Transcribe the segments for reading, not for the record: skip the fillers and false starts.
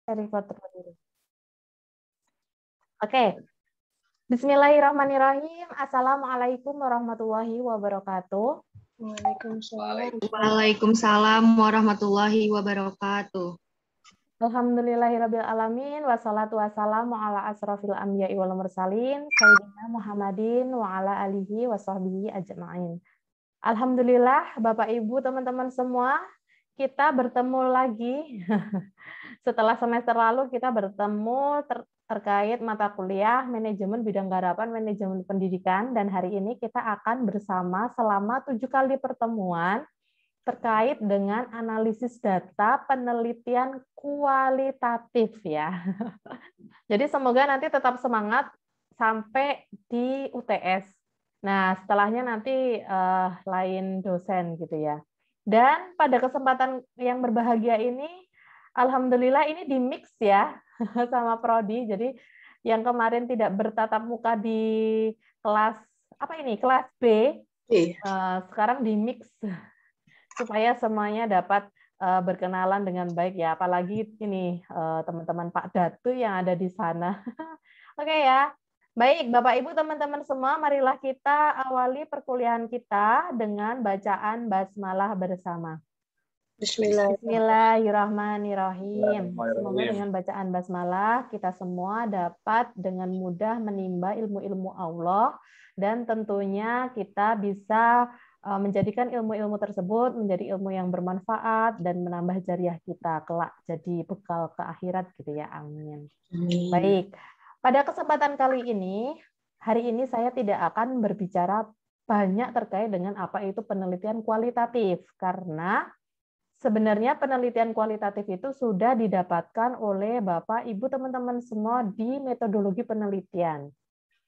Record dulu. Oke. Bismillahirrahmanirrahim. Assalamualaikum warahmatullahi wabarakatuh. Waalaikumsalam warahmatullahi wabarakatuh. Alhamdulillahirabbil alamin wassalatu wassalamu ala asrofil anbiya'i wal mursalin sayyidina Muhammadin wa ala alihi washabbihi ajma'in. Alhamdulillah Bapak Ibu teman-teman semua, kita bertemu lagi. Setelah semester lalu kita bertemu terkait mata kuliah manajemen bidang garapan manajemen pendidikan, dan hari ini kita akan bersama selama 7 kali pertemuan terkait dengan analisis data penelitian kualitatif ya. Jadi semoga nanti tetap semangat sampai di UTS. Nah, setelahnya nanti lain dosen gitu ya. Dan pada kesempatan yang berbahagia ini, alhamdulillah ini di mix ya sama Prodi. Jadi yang kemarin tidak bertatap muka di kelas kelas B, sekarang di mix supaya semuanya dapat berkenalan dengan baik ya. Apalagi ini teman-teman Pak Datu yang ada di sana. Oke ya. Baik, Bapak Ibu teman-teman semua, marilah kita awali perkuliahan kita dengan bacaan basmalah bersama. Bismillahirrahmanirrahim. Semoga dengan bacaan basmalah kita semua dapat dengan mudah menimba ilmu-ilmu Allah, dan tentunya kita bisa menjadikan ilmu-ilmu tersebut menjadi ilmu yang bermanfaat dan menambah jariah kita kelak jadi bekal ke akhirat gitu ya. Amin. Baik. Pada kesempatan kali ini, hari ini saya tidak akan berbicara banyak terkait dengan apa itu penelitian kualitatif, karena sebenarnya penelitian kualitatif itu sudah didapatkan oleh Bapak, Ibu, teman-teman semua di metodologi penelitian.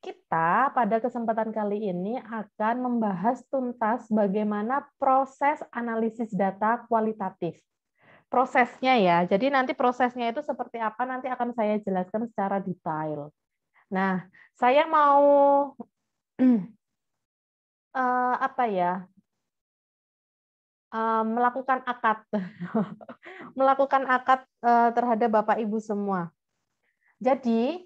Kita pada kesempatan kali ini akan membahas tuntas bagaimana proses analisis data kualitatif. Prosesnya ya, jadi nanti prosesnya itu seperti apa nanti akan saya jelaskan secara detail. Nah, saya mau melakukan akad, melakukan akad terhadap Bapak Ibu semua. Jadi,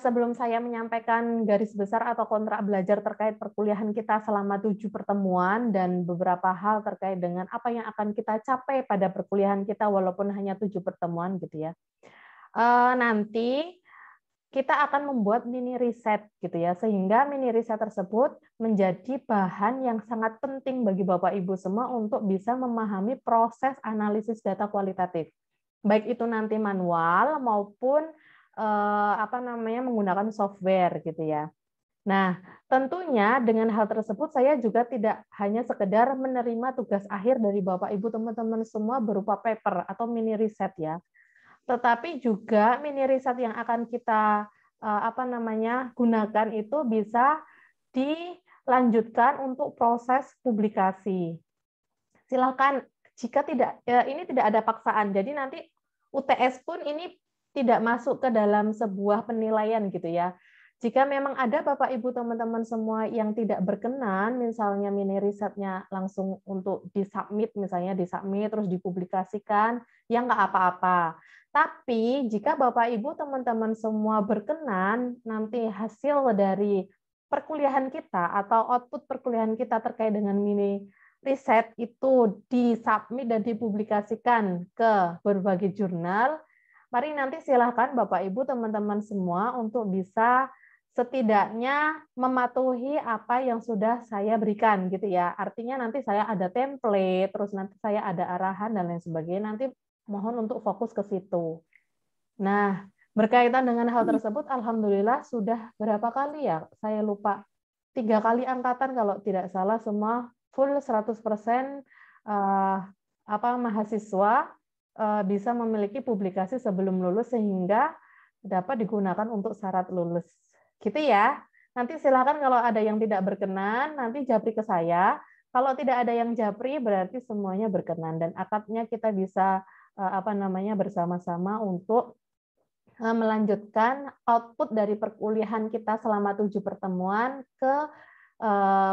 sebelum saya menyampaikan garis besar atau kontrak belajar terkait perkuliahan kita selama 7 pertemuan dan beberapa hal terkait dengan apa yang akan kita capai pada perkuliahan kita walaupun hanya 7 pertemuan gitu ya. Nanti kita akan membuat mini riset gitu ya, sehingga mini riset tersebut menjadi bahan yang sangat penting bagi Bapak Ibu semua untuk bisa memahami proses analisis data kualitatif. Baik itu nanti manual maupun menggunakan software gitu ya. Nah, tentunya dengan hal tersebut saya juga tidak hanya sekedar menerima tugas akhir dari Bapak Ibu teman-teman semua berupa paper atau mini riset ya. Tetapi juga mini riset yang akan kita gunakan itu bisa dilanjutkan untuk proses publikasi. Silakan, jika ini tidak ada paksaan. Jadi nanti UTS pun ini tidak masuk ke dalam sebuah penilaian gitu ya. Jika memang ada Bapak Ibu teman-teman semua yang tidak berkenan, misalnya mini risetnya langsung untuk disubmit, misalnya disubmit terus dipublikasikan, ya nggak apa-apa. Tapi jika Bapak Ibu teman-teman semua berkenan, nanti hasil dari perkuliahan kita atau output perkuliahan kita terkait dengan mini riset itu disubmit dan dipublikasikan ke berbagai jurnal, mari nanti silahkan Bapak Ibu teman-teman semua untuk bisa setidaknya mematuhi apa yang sudah saya berikan gitu ya. Artinya nanti saya ada template, terus nanti saya ada arahan dan lain sebagainya. Nanti mohon untuk fokus ke situ. Nah, berkaitan dengan hal tersebut, alhamdulillah sudah berapa kali ya? Saya lupa. 3 kali angkatan kalau tidak salah, semua full 100% mahasiswa bisa memiliki publikasi sebelum lulus sehingga dapat digunakan untuk syarat lulus. Gitu ya. Nanti silakan kalau ada yang tidak berkenan, nanti japri ke saya. Kalau tidak ada yang japri, berarti semuanya berkenan dan akadnya kita bisa bersama-sama untuk melanjutkan output dari perkuliahan kita selama 7 pertemuan ke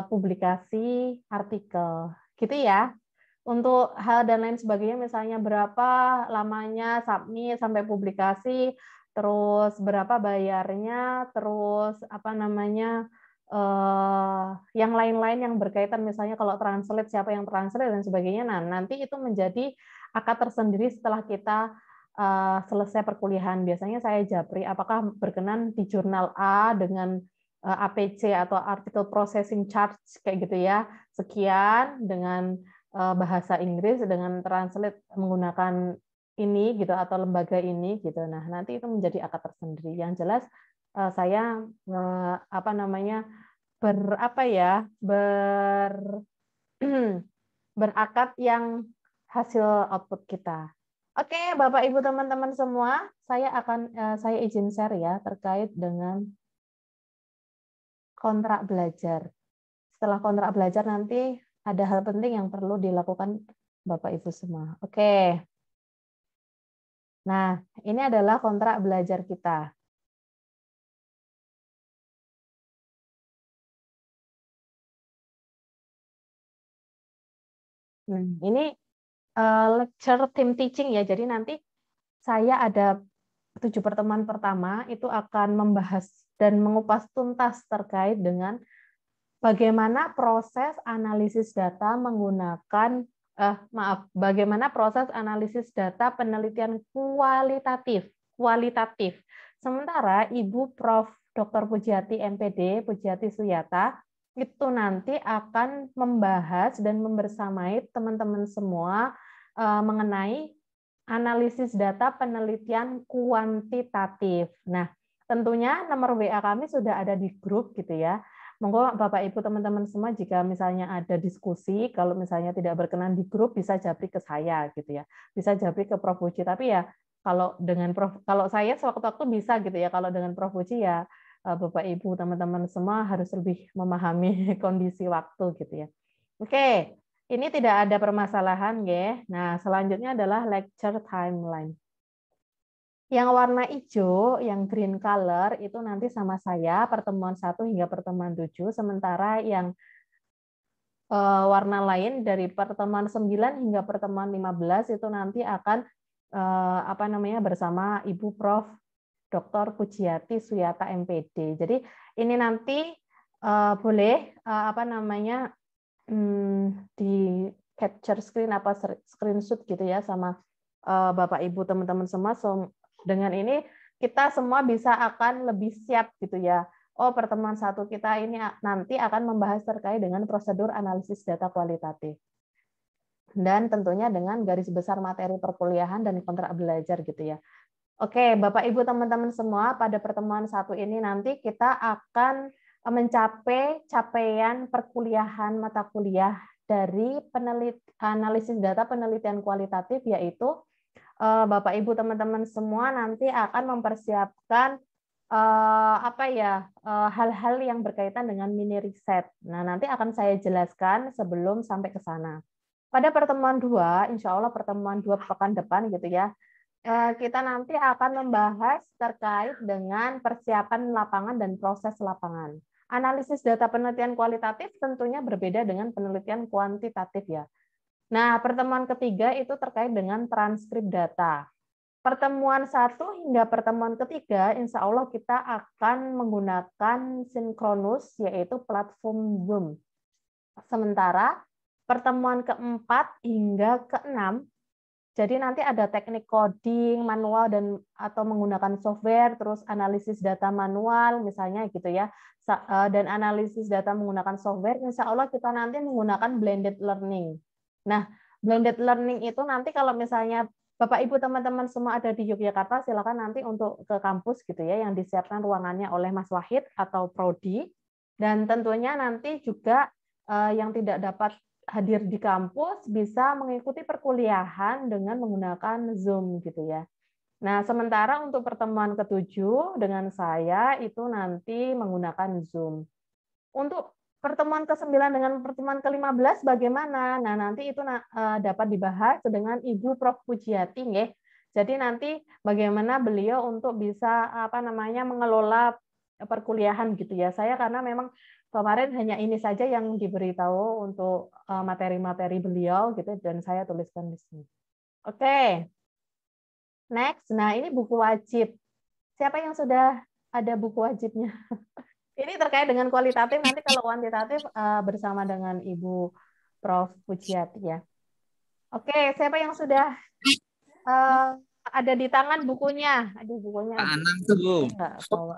publikasi artikel. Gitu ya. Untuk hal dan lain sebagainya, misalnya berapa lamanya submit sampai publikasi, terus berapa bayarnya, terus apa namanya, yang lain-lain yang berkaitan, misalnya kalau translate, siapa yang translate dan sebagainya. Nah, nanti itu menjadi akad tersendiri setelah kita selesai perkuliahan. Biasanya saya japri apakah berkenan di jurnal A dengan APC atau article processing charge kayak gitu ya, sekian dengan bahasa Inggris dengan translate menggunakan ini gitu atau lembaga ini gitu. Nah, nanti itu menjadi akad tersendiri. Yang jelas saya apa namanya berakad yang hasil output kita. Oke, Bapak Ibu teman-teman semua, saya izin share ya terkait dengan kontrak belajar. Setelah kontrak belajar nanti ada hal penting yang perlu dilakukan Bapak Ibu semua. Oke. Nah, ini adalah kontrak belajar kita. Ini lecture team teaching ya. Jadi nanti saya ada 7 pertemuan pertama itu akan membahas dan mengupas tuntas terkait dengan bagaimana proses analisis data menggunakan bagaimana proses analisis data penelitian kualitatif. Sementara Ibu Prof. Dr. Pujiati MPD, Pujiati Suyata, itu nanti akan membahas dan membersamai teman-teman semua mengenai analisis data penelitian kuantitatif. Nah, tentunya nomor WA kami sudah ada di grup gitu ya. Monggo Bapak Ibu teman-teman semua jika misalnya ada diskusi, kalau misalnya tidak berkenan di grup bisa japri ke saya gitu ya. Bisa japri ke Prof Puji, tapi ya kalau saya sewaktu-waktu bisa gitu ya. Kalau dengan Prof Puji ya Bapak Ibu teman-teman semua harus lebih memahami kondisi waktu gitu ya. Oke, ini tidak ada permasalahan ya. Nah, selanjutnya adalah lecture timeline. Yang warna hijau, yang green color, itu nanti sama saya pertemuan 1 hingga pertemuan 7, sementara yang warna lain dari pertemuan 9 hingga pertemuan 15 itu nanti akan bersama Ibu Prof. Dr. Pujiati Suyata MPD. Jadi ini nanti boleh di capture screen screenshot gitu ya sama Bapak Ibu teman-teman semua. Dengan ini kita semua bisa akan lebih siap gitu ya. Oh, pertemuan 1 kita ini nanti akan membahas terkait dengan prosedur analisis data kualitatif. Dan tentunya dengan garis besar materi perkuliahan dan kontrak belajar gitu ya. Oke, Bapak Ibu teman-teman semua, pada pertemuan 1 ini nanti kita akan mencapai capaian perkuliahan mata kuliah dari analisis data penelitian kualitatif, yaitu Bapak Ibu teman-teman semua nanti akan mempersiapkan hal-hal yang berkaitan dengan mini riset. Nah, nanti akan saya jelaskan sebelum sampai ke sana. Pada pertemuan 2, insya Allah pertemuan 2 pekan depan gitu ya, kita nanti akan membahas terkait dengan persiapan lapangan dan proses lapangan. Analisis data penelitian kualitatif tentunya berbeda dengan penelitian kuantitatif ya. Nah, pertemuan ketiga itu terkait dengan transkrip data. Pertemuan 1 hingga pertemuan ketiga, insya Allah kita akan menggunakan sinkronus, yaitu platform Zoom. Sementara pertemuan keempat hingga keenam, jadi nanti ada teknik coding manual atau menggunakan software, terus analisis data manual misalnya gitu ya, dan analisis data menggunakan software. Insya Allah kita nanti menggunakan blended learning. Nah, blended learning itu nanti kalau misalnya Bapak Ibu teman-teman semua ada di Yogyakarta, silakan nanti untuk ke kampus gitu ya, yang disiapkan ruangannya oleh Mas Wahid atau Prodi. Dan tentunya nanti juga yang tidak dapat hadir di kampus bisa mengikuti perkuliahan dengan menggunakan Zoom gitu ya. Nah, sementara untuk pertemuan ke-7 dengan saya itu nanti menggunakan Zoom. Untuk pertemuan ke-9 dengan pertemuan ke-15 bagaimana? Nah, nanti itu dapat dibahas dengan Ibu Prof. Pujiati nggih. Jadi nanti bagaimana beliau untuk bisa mengelola perkuliahan gitu ya. Saya karena memang kemarin hanya ini saja yang diberitahu untuk materi-materi beliau gitu dan saya tuliskan di sini. Oke. Next. Nah, ini buku wajib. Siapa yang sudah ada buku wajibnya? Ini terkait dengan kualitatif, nanti kalau kuantitatif bersama dengan Ibu Prof. Pujiati ya. Oke, siapa yang sudah ada di tangan bukunya? Aduh, bukunya Pak Anang tuh, Bu. enggak bawa.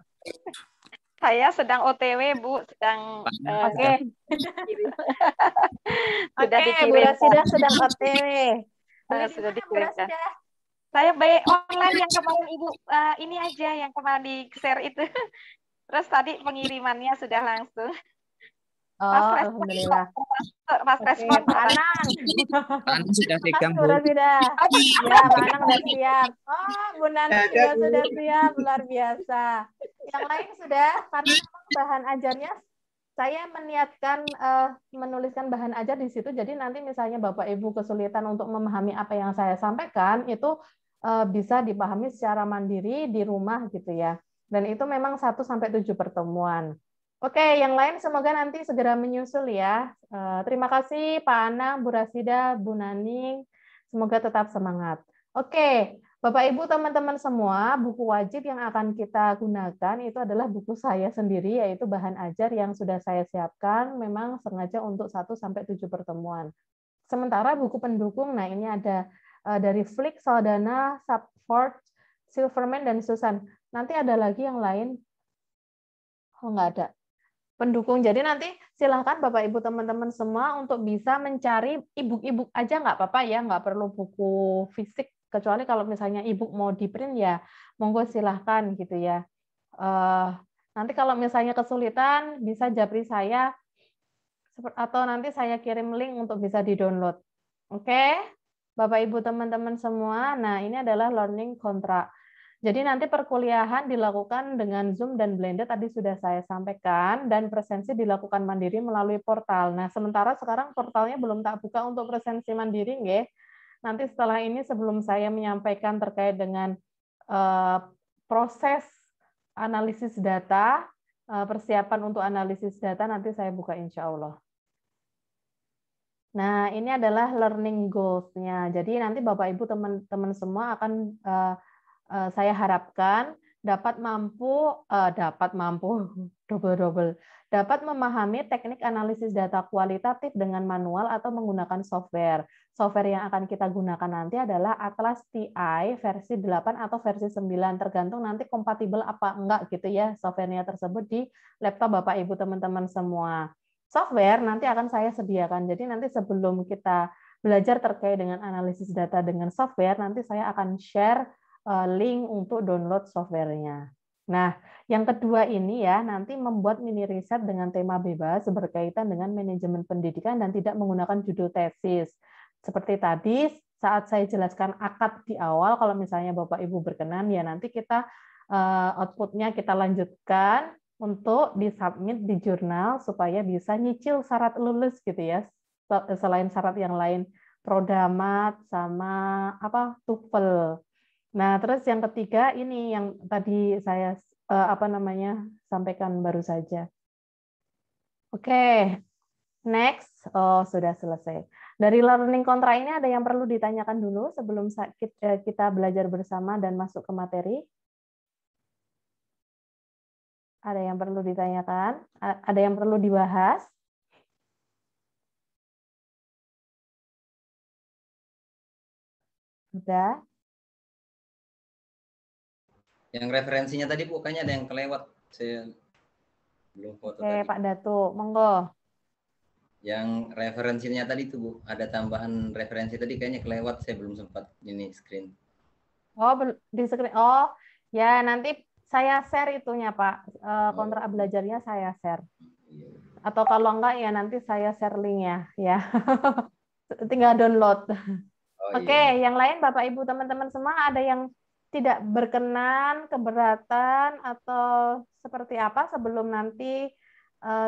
Saya sedang OTW, Bu, sedang Oke. sudah Oke, Bu dikirim. Rasida sedang OTW. Beli di Sudah mana, Bu dikirim. Rasida? Saya beli online yang kemarin Ibu ini aja yang kemarin di-share itu. Terus tadi pengirimannya sudah langsung. Oh, alhamdulillah. Pas respon Pak Anang. Pak Anang sudah pegang, Bu Bu. Rasida. Ya, Pak Anang sudah siap. Oh, Bu Nanti juga sudah siap, luar biasa. Yang lain sudah, karena memang bahan ajarnya saya meniatkan menuliskan bahan ajar di situ. Jadi nanti misalnya Bapak Ibu kesulitan untuk memahami apa yang saya sampaikan, itu bisa dipahami secara mandiri di rumah gitu ya. Dan itu memang 1-7 pertemuan. Oke, yang lain semoga nanti segera menyusul ya. Terima kasih Pak Anang, Bu Rasida, Bu Naning. Semoga tetap semangat. Oke, Bapak Ibu teman-teman semua, buku wajib yang akan kita gunakan itu adalah buku saya sendiri, yaitu bahan ajar yang sudah saya siapkan, memang sengaja untuk 1-7 pertemuan. Sementara buku pendukung, nah ini ada dari Flick, Saldana, Sapford, Silverman, dan Susan. Nanti ada lagi yang lain. Oh, nggak ada. Pendukung. Jadi nanti silahkan Bapak Ibu teman-teman semua untuk bisa mencari e-book aja nggak apa-apa ya, nggak perlu buku fisik, kecuali kalau misalnya e-book mau di print ya monggo silahkan gitu ya. Nanti kalau misalnya kesulitan bisa japri saya atau nanti saya kirim link untuk bisa di-download. Oke? Bapak Ibu teman-teman semua, nah ini adalah learning contract. Jadi nanti perkuliahan dilakukan dengan Zoom dan Blender tadi sudah saya sampaikan, dan presensi dilakukan mandiri melalui portal. Nah, sementara sekarang portalnya belum tak buka untuk presensi mandiri, nggih. Nanti setelah ini sebelum saya menyampaikan terkait dengan proses analisis data, persiapan untuk analisis data nanti saya buka insya Allah. Nah, ini adalah learning goals-nya. Jadi nanti Bapak Ibu teman-teman semua akan saya harapkan dapat mampu dapat memahami teknik analisis data kualitatif dengan manual atau menggunakan software. Software yang akan kita gunakan nanti adalah Atlas TI versi 8 atau versi 9, tergantung nanti kompatibel apa enggak gitu ya softwarenya tersebut di laptop Bapak Ibu teman-teman semua. Software nanti akan saya sediakan. Jadi nanti sebelum kita belajar terkait dengan analisis data dengan software, nanti saya akan share link untuk download softwarenya. Nah, yang kedua ini ya, nanti membuat mini riset dengan tema bebas berkaitan dengan manajemen pendidikan dan tidak menggunakan judul tesis. Seperti tadi, saat saya jelaskan akad di awal, kalau misalnya Bapak Ibu berkenan, ya nanti kita outputnya kita lanjutkan untuk disubmit di jurnal supaya bisa nyicil syarat lulus gitu ya, selain syarat yang lain, Prodamat sama TOEFL. Nah, terus yang ketiga ini yang tadi saya sampaikan baru saja. Oke, next. Oh, sudah selesai. Dari learning kontra ini ada yang perlu ditanyakan dulu sebelum kita belajar bersama dan masuk ke materi? Ada yang perlu ditanyakan? Ada yang perlu dibahas? Sudah? Yang referensinya tadi Bu, kayaknya ada yang kelewat. Saya belum foto tadi. Pak Datu, monggo. Yang referensinya tadi itu Bu, ada tambahan referensi tadi kayaknya kelewat, saya belum sempat ini screen. Oh, di screen. Oh, ya nanti saya share itunya Pak. Kontrak belajarnya saya share. Atau kalau enggak ya nanti saya share linknya ya. Tinggal download. Oke, yang lain Bapak Ibu teman-teman semua ada yang tidak berkenan, keberatan, atau seperti apa sebelum nanti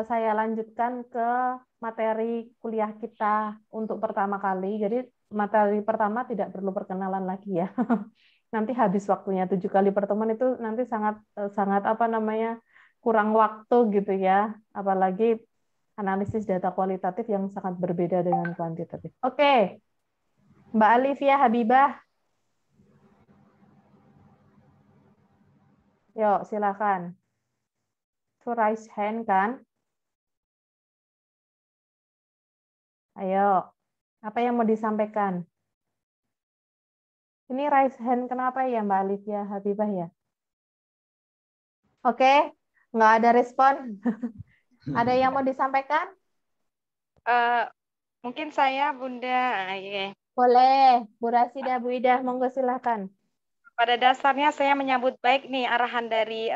saya lanjutkan ke materi kuliah kita untuk pertama kali. Jadi materi pertama tidak perlu perkenalan lagi ya. Nanti habis waktunya 7 kali pertemuan itu nanti sangat kurang waktu gitu ya, apalagi analisis data kualitatif yang sangat berbeda dengan kuantitatif. Oke, Mbak Alivia Habibah. Yuk, silakan. To raise hand kan? Ayo, apa yang mau disampaikan? Ini raise hand kenapa ya Mbak Alivia Habibah ya? Oke, nggak ada respon. Ada yang mau disampaikan? Mungkin saya Bunda. Iya. Boleh, Bu Rasida, Bu Ida, monggo silakan. Pada dasarnya saya menyambut baik nih arahan dari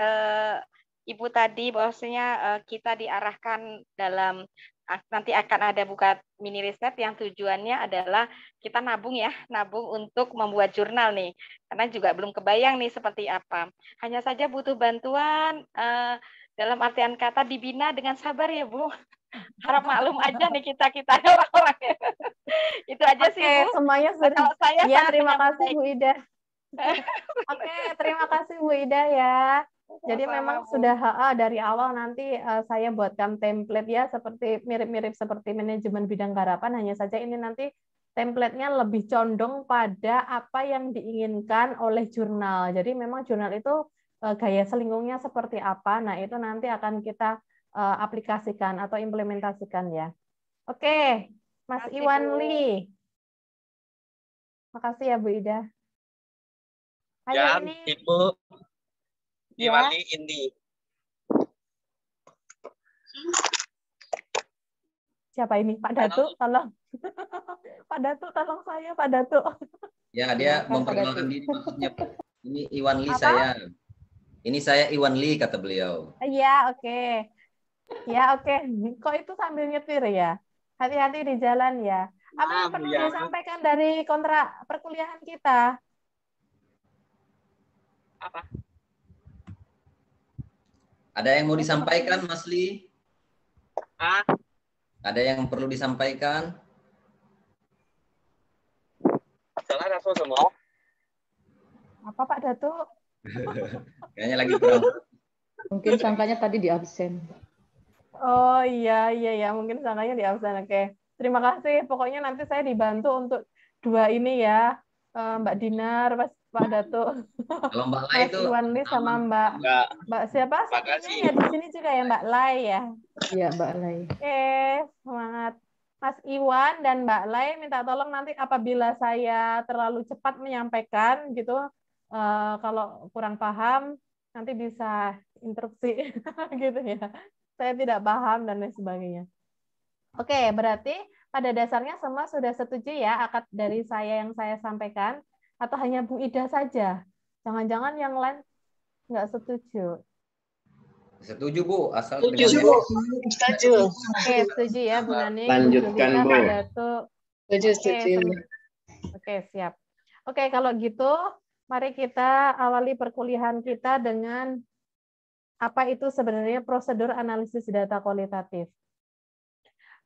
Ibu tadi, bahwasanya kita diarahkan dalam nanti akan ada buka mini riset yang tujuannya adalah kita nabung ya, nabung untuk membuat jurnal nih. Karena juga belum kebayang nih seperti apa. Hanya saja butuh bantuan dalam artian kata dibina dengan sabar ya Bu. Harap maklum aja nih kita orang-orang. Itu aja sih Bu. Semuanya sudah. Kalau saya Ya, sangat terima menyambut kasih baik. Bu Ida. Oke, terima kasih Bu Ida ya. Jadi Sama-sama, memang Bu. sudah dari awal nanti saya buatkan template ya, seperti mirip-mirip seperti manajemen bidang garapan, hanya saja ini nanti template-nya lebih condong pada apa yang diinginkan oleh jurnal. Jadi memang jurnal itu gaya selingkungnya seperti apa, nah itu nanti akan kita aplikasikan atau implementasikan ya. Oke, Mas Makasih, Iwan Bu. Lee. Makasih ya Bu Ida. Ayo Ya, ini. Ibu Ya. Iwali ini. Siapa ini? Pak Datu, tolong. Pak Datu, tolong saya, Pak Datu. Ya, dia Silakan, Pak memperkenalkan Datu. diri maksudnya. Ini Iwan Lee Apa? saya. Ini saya Iwan Lee kata beliau. Iya, oke. Ya, oke. Kok itu sambil nyetir ya? Hati-hati di jalan ya. Apa yang perlu Ya. disampaikan dari kontrak perkuliahan kita? Apa? Ada yang mau disampaikan, Mas Lee? Ah, Ada yang perlu disampaikan? salah rasa semua. Apa Pak Datu? Kayaknya lagi kurang. Mungkin sangkanya tadi di absen. Oh iya, mungkin sangkanya di absen. Oke. Terima kasih. Pokoknya nanti saya dibantu untuk dua ini ya. Mbak Dinar, Pak Datu. Kalau Mbak Lai Mas itu Iwan Lee sama Mbak siapa? Makasih. Satunya ya di sini juga ya Mbak Lai ya. Iya, Mbak Lai. Oke, semangat. Mas Iwan dan Mbak Lai minta tolong nanti apabila saya terlalu cepat menyampaikan gitu, kalau kurang paham nanti bisa interupsi gitu ya. Saya tidak paham dan lain sebagainya. Oke, berarti pada dasarnya semua sudah setuju ya akad dari saya yang saya sampaikan, atau hanya Bu Ida saja? Jangan-jangan yang lain nggak setuju. setuju, Bu, asal Setuju, dengan Bu. Setuju. Oke, setuju ya Bu Nani. Lanjutkan, Bu. Pak Datu. Setuju. Oke, siap. Oke, kalau gitu, mari kita awali perkuliahan kita dengan apa itu sebenarnya prosedur analisis data kualitatif.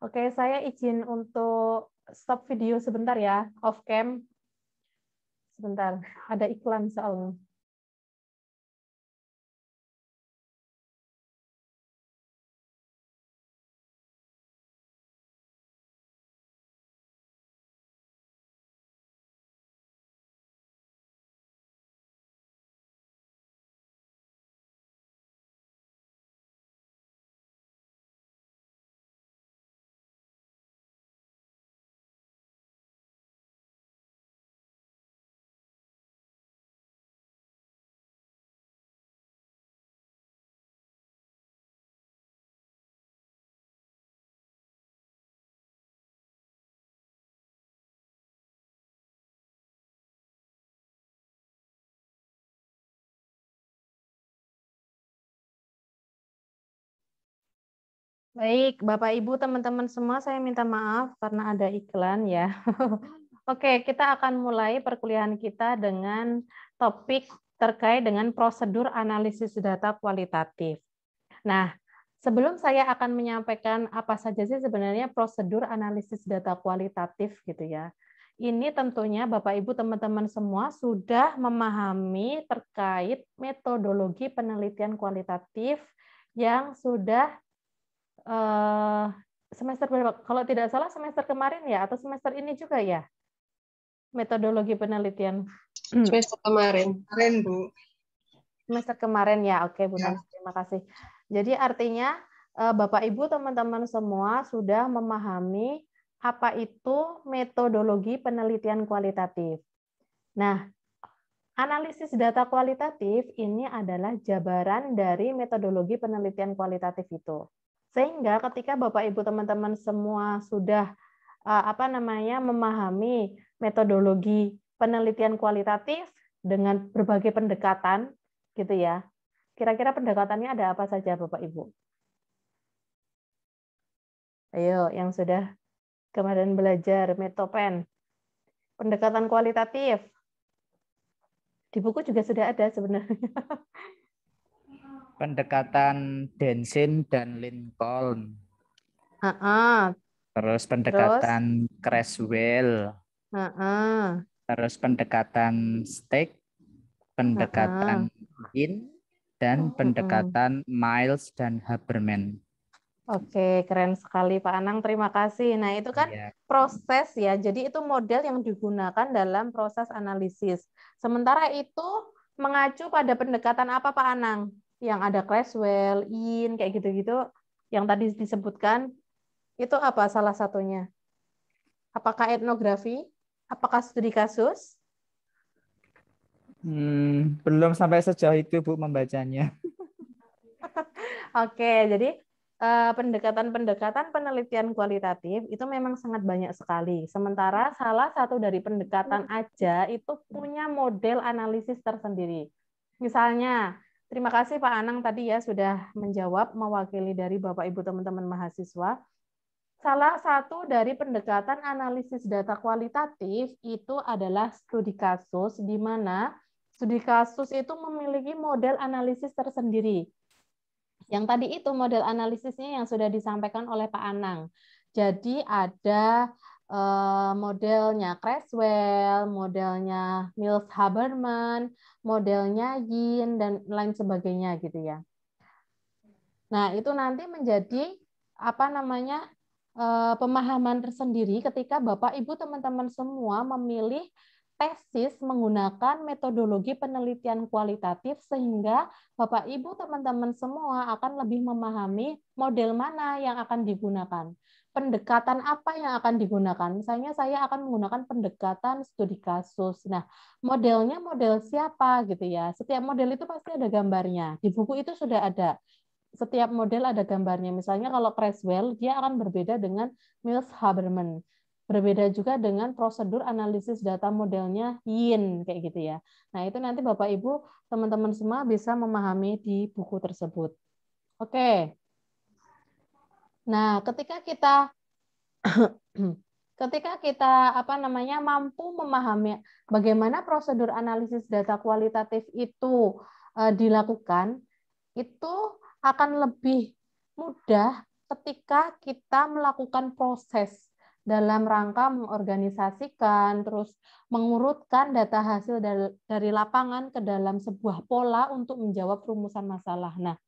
Oke, saya izin untuk stop video sebentar ya, off cam. Sebentar, ada iklan soalnya. Baik, Bapak Ibu, teman-teman semua, saya minta maaf karena ada iklan ya. Oke, kita akan mulai perkuliahan kita dengan topik terkait dengan prosedur analisis data kualitatif. Nah, sebelum saya akan menyampaikan apa saja sih sebenarnya prosedur analisis data kualitatif gitu ya. Ini tentunya Bapak Ibu teman-teman semua sudah memahami terkait metodologi penelitian kualitatif yang sudah semester berapa? Kalau tidak salah semester kemarin ya, atau semester ini juga ya? Metodologi penelitian. Semester kemarin. Keren, Bu. Semester kemarin ya, oke Bu Ya. Nancy, terima kasih. Jadi artinya Bapak Ibu teman-teman semua sudah memahami apa itu metodologi penelitian kualitatif. Nah, analisis data kualitatif ini adalah jabaran dari metodologi penelitian kualitatif itu. Sehingga ketika Bapak Ibu teman-teman semua sudah memahami metodologi penelitian kualitatif dengan berbagai pendekatan gitu ya. Kira-kira pendekatannya ada apa saja Bapak Ibu? Ayo yang sudah kemarin belajar Metopen. Pendekatan kualitatif. Di buku juga sudah ada sebenarnya. Pendekatan Densin dan Lincoln. Terus pendekatan Creswell. Terus pendekatan Stake, pendekatan Yin, dan pendekatan Miles dan Haberman. Oke, keren sekali Pak Anang, terima kasih. Nah, itu kan Iya. proses ya, jadi itu model yang digunakan dalam proses analisis. Sementara itu mengacu pada pendekatan apa Pak Anang? Yang ada Creswell, Yin, kayak gitu-gitu, yang tadi disebutkan, itu apa salah satunya? Apakah etnografi? Apakah studi kasus? Belum sampai sejauh itu Bu membacanya. Oke, jadi pendekatan-pendekatan penelitian kualitatif itu memang sangat banyak sekali. Sementara salah satu dari pendekatan aja itu punya model analisis tersendiri. Misalnya, terima kasih Pak Anang tadi ya sudah menjawab mewakili dari Bapak Ibu teman-teman mahasiswa. Salah satu dari pendekatan analisis data kualitatif itu adalah studi kasus, di mana studi kasus itu memiliki model analisis tersendiri. Yang tadi itu model analisisnya yang sudah disampaikan oleh Pak Anang. Jadi ada modelnya Creswell, modelnya Miles Haberman, modelnya Yin, dan lain sebagainya gitu ya. Nah, itu nanti menjadi pemahaman tersendiri ketika Bapak Ibu teman-teman semua memilih tesis menggunakan metodologi penelitian kualitatif sehingga Bapak Ibu teman-teman semua akan lebih memahami model mana yang akan digunakan. Pendekatan apa yang akan digunakan? Misalnya saya akan menggunakan pendekatan studi kasus. Nah, modelnya model siapa gitu ya. Setiap model itu pasti ada gambarnya. Di buku itu sudah ada. Setiap model ada gambarnya. Misalnya kalau Creswell, dia akan berbeda dengan Miles Haberman. Berbeda juga dengan prosedur analisis data modelnya Yin, kayak gitu ya. Nah, itu nanti Bapak Ibu, teman-teman semua bisa memahami di buku tersebut. Oke. Nah, ketika kita mampu memahami bagaimana prosedur analisis data kualitatif itu dilakukan, itu akan lebih mudah ketika kita melakukan proses dalam rangka mengorganisasikan, terus mengurutkan data hasil dari lapangan ke dalam sebuah pola untuk menjawab rumusan masalah. Nah,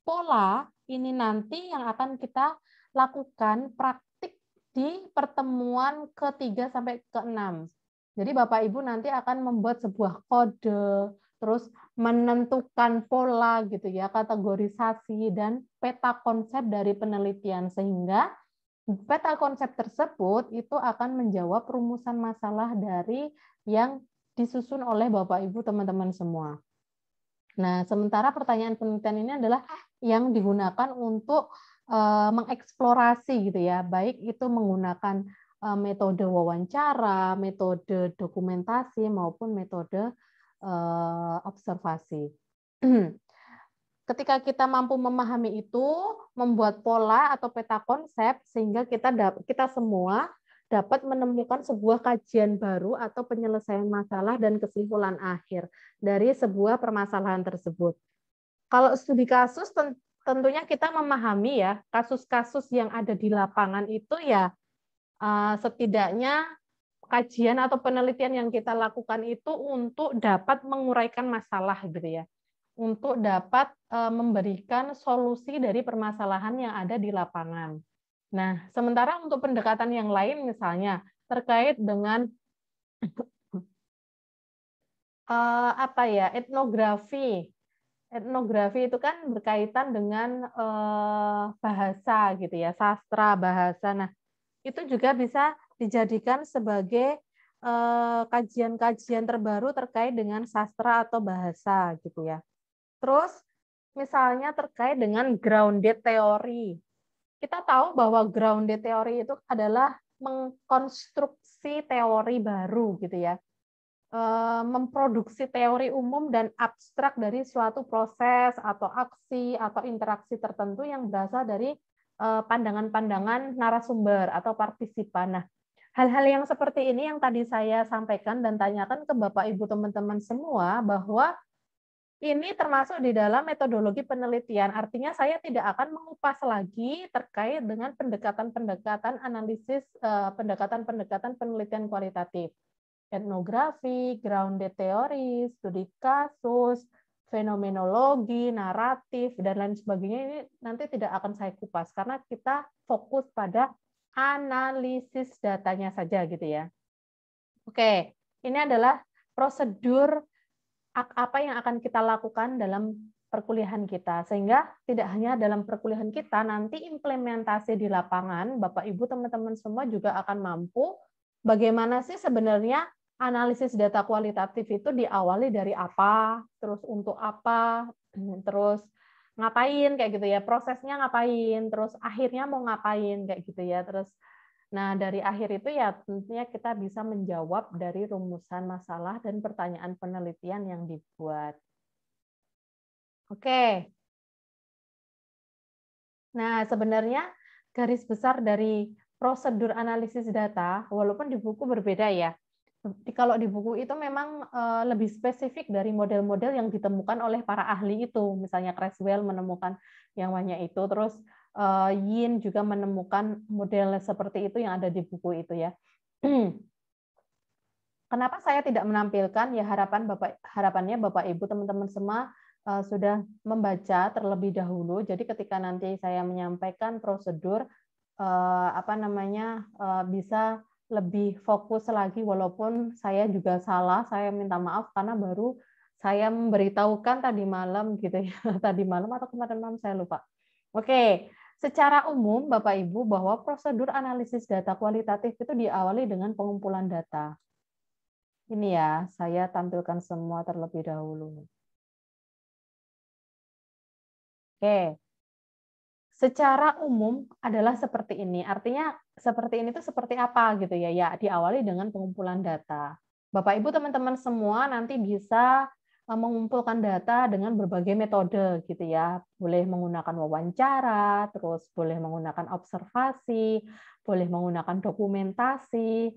pola ini nanti yang akan kita lakukan praktik di pertemuan ke-3 sampai ke-6. Jadi Bapak Ibu nanti akan membuat sebuah kode, terus menentukan pola gitu ya, kategorisasi dan peta konsep dari penelitian, sehingga peta konsep tersebut itu akan menjawab rumusan masalah dari yang disusun oleh Bapak Ibu teman-teman semua. Nah, sementara pertanyaan penelitian ini adalah yang digunakan untuk mengeksplorasi gitu ya, baik itu menggunakan metode wawancara, metode dokumentasi maupun metode observasi. Ketika kita mampu memahami itu, membuat pola atau peta konsep, sehingga kita semua dapat menemukan sebuah kajian baru atau penyelesaian masalah dan kesimpulan akhir dari sebuah permasalahan tersebut. Kalau studi kasus, tentunya kita memahami ya, kasus-kasus yang ada di lapangan itu ya, setidaknya kajian atau penelitian yang kita lakukan itu untuk dapat menguraikan masalah gitu ya. untuk dapat memberikan solusi dari permasalahan yang ada di lapangan. Nah, sementara untuk pendekatan yang lain misalnya terkait dengan etnografi. Etnografi itu kan berkaitan dengan bahasa gitu ya, sastra bahasa. Nah, itu juga bisa dijadikan sebagai kajian-kajian terbaru terkait dengan sastra atau bahasa gitu ya. Terus misalnya terkait dengan grounded theory. Kita tahu bahwa grounded theory itu adalah mengkonstruksi teori baru gitu ya. Memproduksi teori umum dan abstrak dari suatu proses atau aksi atau interaksi tertentu yang berasal dari pandangan-pandangan narasumber atau partisipan. Nah, hal-hal yang seperti ini yang tadi saya sampaikan dan tanyakan ke Bapak Ibu teman-teman semua bahwa ini termasuk di dalam metodologi penelitian. Artinya saya tidak akan mengupas lagi terkait dengan pendekatan-pendekatan analisis, pendekatan-pendekatan penelitian kualitatif. Etnografi, grounded theory, studi kasus, fenomenologi, naratif, dan lain sebagainya ini nanti tidak akan saya kupas karena kita fokus pada analisis datanya saja gitu ya. Oke, ini adalah prosedur apa yang akan kita lakukan dalam perkuliahan kita, sehingga tidak hanya dalam perkuliahan kita, nanti implementasi di lapangan, Bapak Ibu teman-teman semua juga akan mampu bagaimana sih sebenarnya analisis data kualitatif itu diawali dari apa, terus untuk apa, terus ngapain kayak gitu ya, prosesnya ngapain, terus akhirnya mau ngapain kayak gitu ya, terus nah, dari akhir itu ya tentunya kita bisa menjawab dari rumusan masalah dan pertanyaan penelitian yang dibuat. Oke. Nah, sebenarnya garis besar dari prosedur analisis data, walaupun di buku berbeda ya. Kalau di buku itu memang lebih spesifik dari model-model yang ditemukan oleh para ahli itu. Misalnya Creswell menemukan yang banyak itu, terus Yin juga menemukan model seperti itu yang ada di buku itu ya. Kenapa saya tidak menampilkan? Ya harapannya Bapak Ibu teman-teman semua sudah membaca terlebih dahulu. Jadi ketika nanti saya menyampaikan prosedur bisa lebih fokus lagi walaupun saya juga salah, saya minta maaf karena baru saya memberitahukan tadi malam gitu ya. Tadi malam atau kemarin malam saya lupa. Oke. Secara umum, Bapak Ibu, bahwa prosedur analisis data kualitatif itu diawali dengan pengumpulan data. Ini ya, saya tampilkan semua terlebih dahulu. Oke. Secara umum adalah seperti ini. Artinya seperti ini itu seperti apa gitu ya? Ya, diawali dengan pengumpulan data. Bapak Ibu teman-teman semua nanti bisa mengumpulkan data dengan berbagai metode gitu ya. Boleh menggunakan wawancara, terus boleh menggunakan observasi, boleh menggunakan dokumentasi,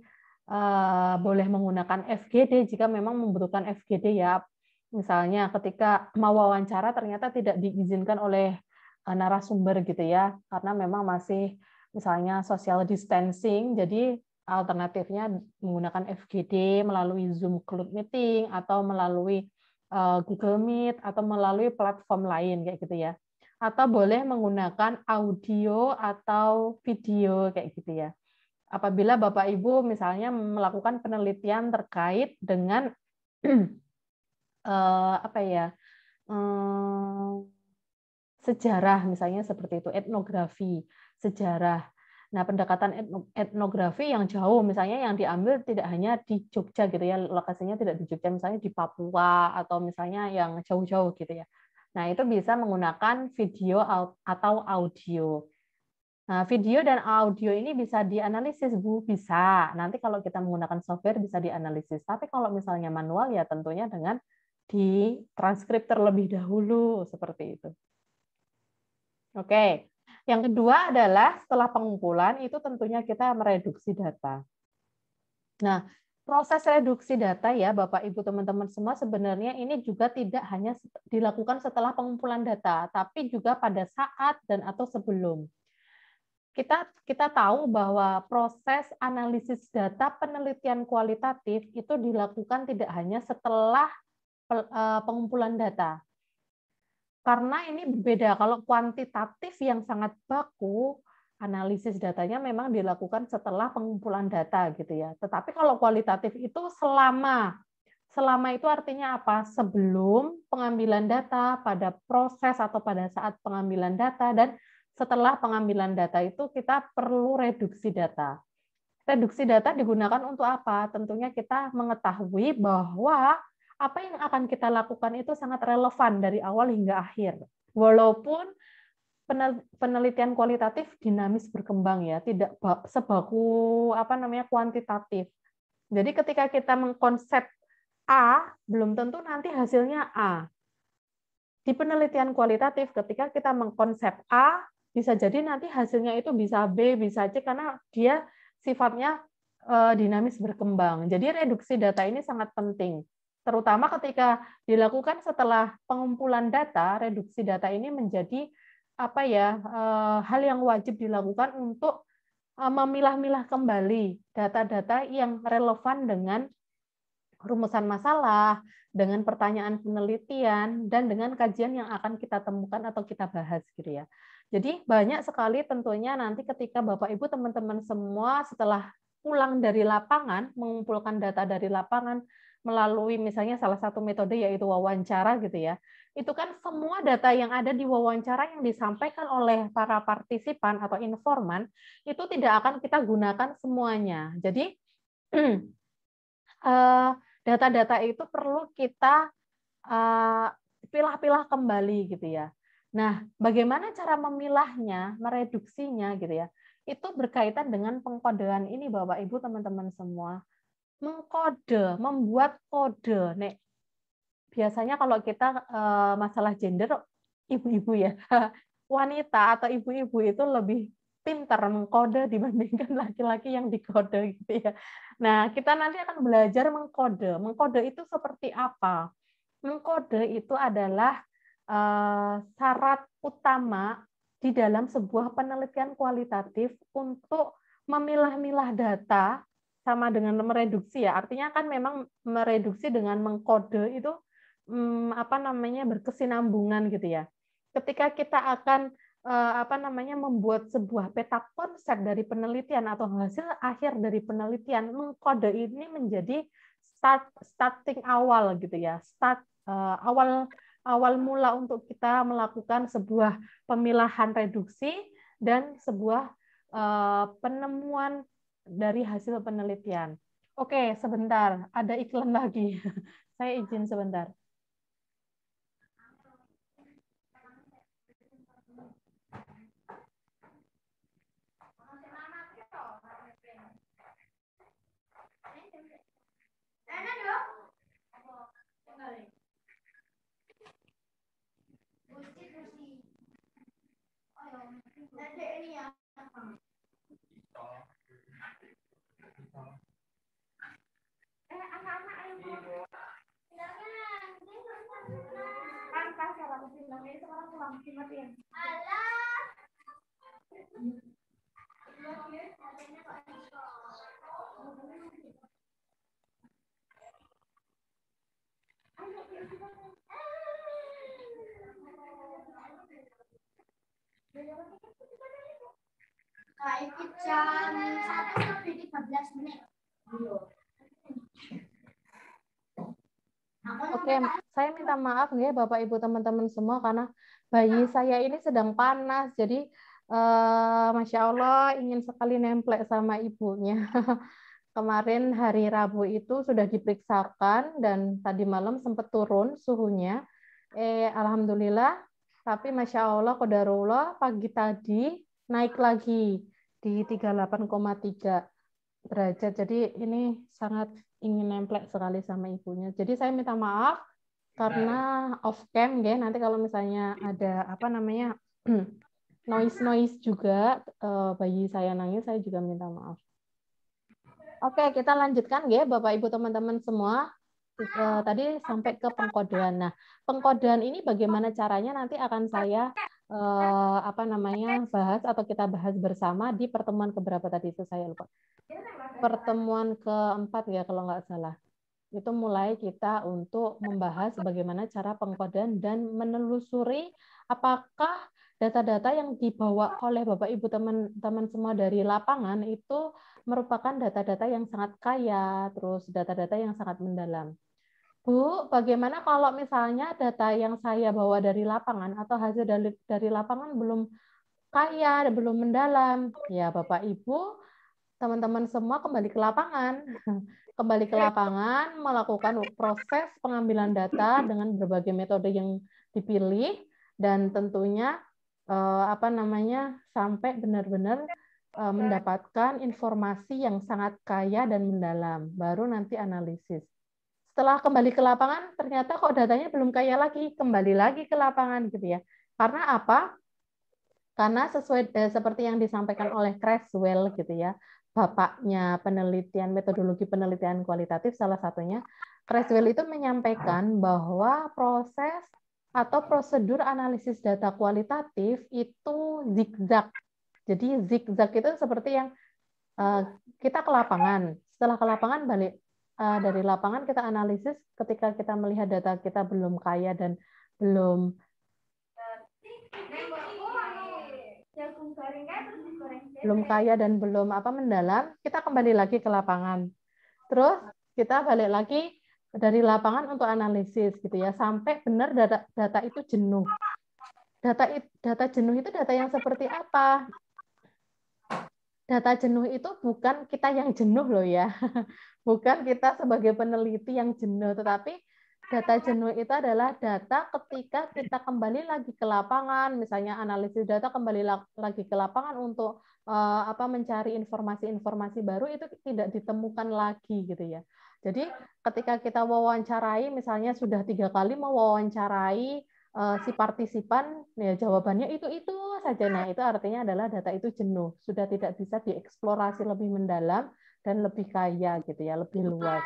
boleh menggunakan FGD jika memang membutuhkan FGD ya. Misalnya ketika mau wawancara ternyata tidak diizinkan oleh narasumber gitu ya, karena memang masih misalnya social distancing, jadi alternatifnya menggunakan FGD melalui Zoom Cloud Meeting atau melalui Google Meet atau melalui platform lain kayak gitu ya. Atau boleh menggunakan audio atau video kayak gitu ya. Apabila Bapak Ibu misalnya melakukan penelitian terkait dengan sejarah misalnya seperti itu, etnografi, sejarah. Nah, pendekatan etnografi yang jauh, misalnya yang diambil tidak hanya di Jogja gitu ya, lokasinya tidak di Jogja, misalnya di Papua atau misalnya yang jauh-jauh gitu ya. Nah, itu bisa menggunakan video atau audio. Nah, video dan audio ini bisa dianalisis, Bu, bisa. Nanti kalau kita menggunakan software bisa dianalisis. Tapi kalau misalnya manual ya tentunya dengan di transkrip terlebih dahulu seperti itu. Oke. Yang kedua adalah setelah pengumpulan itu tentunya kita mereduksi data. Nah, proses reduksi data ya Bapak Ibu teman-teman semua sebenarnya ini juga tidak hanya dilakukan setelah pengumpulan data, tapi juga pada saat dan atau sebelum. Kita tahu bahwa proses analisis data penelitian kualitatif itu dilakukan tidak hanya setelah pengumpulan data, Karena ini berbeda. Kalau kuantitatif yang sangat baku, analisis datanya memang dilakukan setelah pengumpulan data gitu ya. Tetapi kalau kualitatif itu selama itu artinya apa? Sebelum pengambilan data, pada proses atau pada saat pengambilan data, dan setelah pengambilan data itu kita perlu reduksi data. Reduksi data digunakan untuk apa? Tentunya kita mengetahui bahwa apa yang akan kita lakukan itu sangat relevan dari awal hingga akhir. Walaupun penelitian kualitatif dinamis berkembang ya, tidak sebaku kuantitatif. Jadi ketika kita mengkonsep A, belum tentu nanti hasilnya A. Di penelitian kualitatif ketika kita mengkonsep A, bisa jadi nanti hasilnya itu bisa B, bisa C karena dia sifatnya dinamis berkembang. Jadi reduksi data ini sangat penting. Terutama ketika dilakukan setelah pengumpulan data, reduksi data ini menjadi hal yang wajib dilakukan untuk memilah-milah kembali data-data yang relevan dengan rumusan masalah, dengan pertanyaan penelitian, dan dengan kajian yang akan kita temukan atau kita bahas gitu ya. Jadi banyak sekali tentunya nanti ketika Bapak Ibu teman-teman semua setelah pulang dari lapangan, mengumpulkan data dari lapangan melalui misalnya salah satu metode yaitu wawancara gitu ya. Itu kan semua data yang ada di wawancara yang disampaikan oleh para partisipan atau informan itu tidak akan kita gunakan semuanya. Jadi data-data itu perlu kita pilah-pilah kembali gitu ya. Nah, bagaimana cara memilahnya, mereduksinya gitu ya? Itu berkaitan dengan pengkodean ini Bapak Ibu teman-teman semua. Mengkode, membuat kode. Nek, biasanya kalau kita masalah gender ibu-ibu ya, wanita atau ibu-ibu itu lebih pintar mengkode dibandingkan laki-laki yang dikode gitu ya. Nah, kita nanti akan belajar mengkode. Mengkode itu seperti apa? Mengkode itu adalah syarat utama di dalam sebuah penelitian kualitatif untuk memilah-milah data sama dengan mereduksi ya. Artinya kan memang mereduksi dengan mengkode itu berkesinambungan gitu ya. Ketika kita akan membuat sebuah peta konsep dari penelitian atau hasil akhir dari penelitian, mengkode ini menjadi starting awal gitu ya. Awal mula untuk kita melakukan sebuah pemilahan reduksi dan sebuah penemuan dari hasil penelitian. Oke, sebentar, ada iklan lagi. Saya izin sebentar. Jam 1:13 menit. Oke, saya minta maaf ya Bapak Ibu teman-teman semua karena bayi saya ini sedang panas, jadi Masya Allah ingin sekali nemplek sama ibunya. Kemarin hari Rabu itu sudah diperiksakan dan tadi malam sempat turun suhunya. Alhamdulillah, tapi Masya Allah, qadarullah, pagi tadi naik lagi di 38,3 derajat. Jadi ini sangat ingin nemplek sekali sama ibunya. Jadi saya minta maaf karena off cam ya. Nanti kalau misalnya ada noise juga bayi saya nangis, saya juga minta maaf. Oke, kita lanjutkan ya Bapak Ibu teman-teman semua. Tadi sampai ke pengkodean. Nah, pengkodean ini bagaimana caranya nanti akan saya bahas atau kita bahas bersama di pertemuan keberapa tadi itu saya lupa. Pertemuan keempat ya kalau nggak salah. itu mulai kita untuk membahas bagaimana cara pengkodean dan menelusuri apakah data-data yang dibawa oleh Bapak Ibu teman-teman semua dari lapangan itu merupakan data-data yang sangat kaya, terus data-data yang sangat mendalam. Bu, bagaimana kalau misalnya data yang saya bawa dari lapangan atau hasil dari lapangan belum kaya, belum mendalam? Ya, Bapak Ibu, teman-teman semua kembali ke lapangan. Kembali ke lapangan, melakukan proses pengambilan data dengan berbagai metode yang dipilih, dan tentunya sampai benar-benar mendapatkan informasi yang sangat kaya dan mendalam. Baru nanti analisis. Setelah kembali ke lapangan, ternyata kok datanya belum kaya lagi, kembali lagi ke lapangan gitu ya. Karena apa? Karena sesuai seperti yang disampaikan oleh Creswell gitu ya, bapaknya penelitian metodologi penelitian kualitatif salah satunya, Creswell itu menyampaikan bahwa proses atau prosedur analisis data kualitatif itu zigzag. Jadi zigzag itu seperti yang kita ke lapangan, setelah ke lapangan balik dari lapangan kita analisis ketika kita melihat data kita belum kaya dan belum mendalam, kita kembali lagi ke lapangan. Terus kita balik lagi dari lapangan untuk analisis gitu ya, sampai benar data itu jenuh. Data jenuh itu data yang seperti apa? Data jenuh itu bukan kita yang jenuh loh ya. Bukan kita sebagai peneliti yang jenuh, tetapi data jenuh itu adalah data ketika kita kembali lagi ke lapangan, misalnya analisis data kembali lagi ke lapangan untuk mencari informasi-informasi baru, itu tidak ditemukan lagi gitu ya. Jadi ketika kita wawancarai, misalnya sudah 3 kali mewawancarai si partisipan, ya jawabannya itu saja. Nah, itu artinya adalah data itu jenuh, sudah tidak bisa dieksplorasi lebih mendalam dan lebih kaya gitu ya, lebih luas.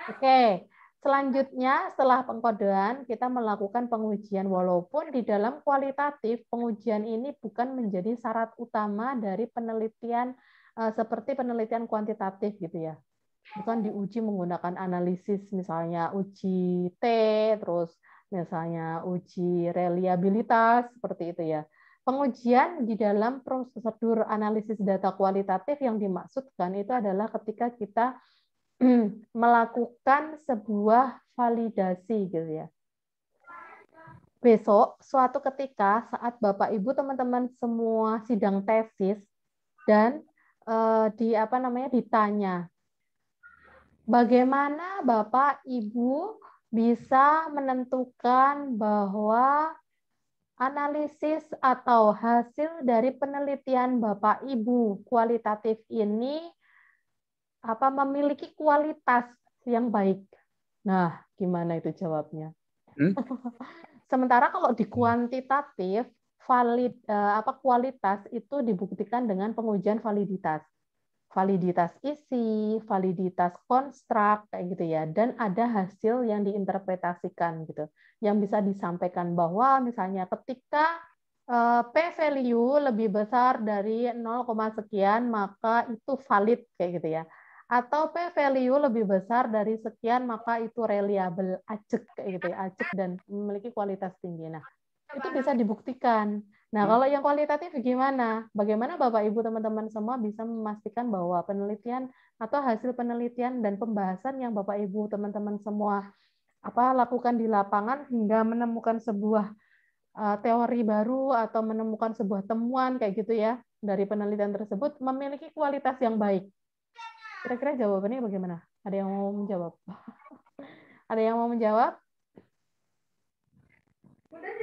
Oke, selanjutnya setelah pengkodean kita melakukan pengujian, walaupun di dalam kualitatif pengujian ini bukan menjadi syarat utama dari penelitian seperti penelitian kuantitatif gitu ya. Bukan diuji menggunakan analisis, misalnya uji T, terus misalnya uji reliabilitas, seperti itu ya. Pengujian di dalam prosedur analisis data kualitatif yang dimaksudkan itu adalah ketika kita melakukan sebuah validasi gitu ya. Besok, suatu ketika saat Bapak Ibu teman-teman semua sidang tesis dan ditanya, bagaimana Bapak Ibu bisa menentukan bahwa analisis atau hasil dari penelitian Bapak Ibu kualitatif ini memiliki kualitas yang baik? Nah, gimana itu jawabnya? Sementara kalau di kuantitatif, kualitas itu dibuktikan dengan pengujian validitas. Validitas isi, validitas konstruk, kayak gitu ya, dan ada hasil yang diinterpretasikan gitu, yang bisa disampaikan bahwa misalnya ketika p-value lebih besar dari 0, sekian maka itu valid kayak gitu ya, atau p-value lebih besar dari sekian maka itu reliable, acek kayak gitu ya, acek dan memiliki kualitas tinggi. Nah, itu bisa dibuktikan. Nah, kalau yang kualitatif gimana? Bagaimana Bapak Ibu teman-teman semua bisa memastikan bahwa penelitian atau hasil penelitian dan pembahasan yang Bapak Ibu teman-teman semua lakukan di lapangan hingga menemukan sebuah teori baru atau menemukan sebuah temuan kayak gitu ya dari penelitian tersebut memiliki kualitas yang baik? Kira-kira jawabannya bagaimana? Ada yang mau menjawab? Ada yang mau menjawab?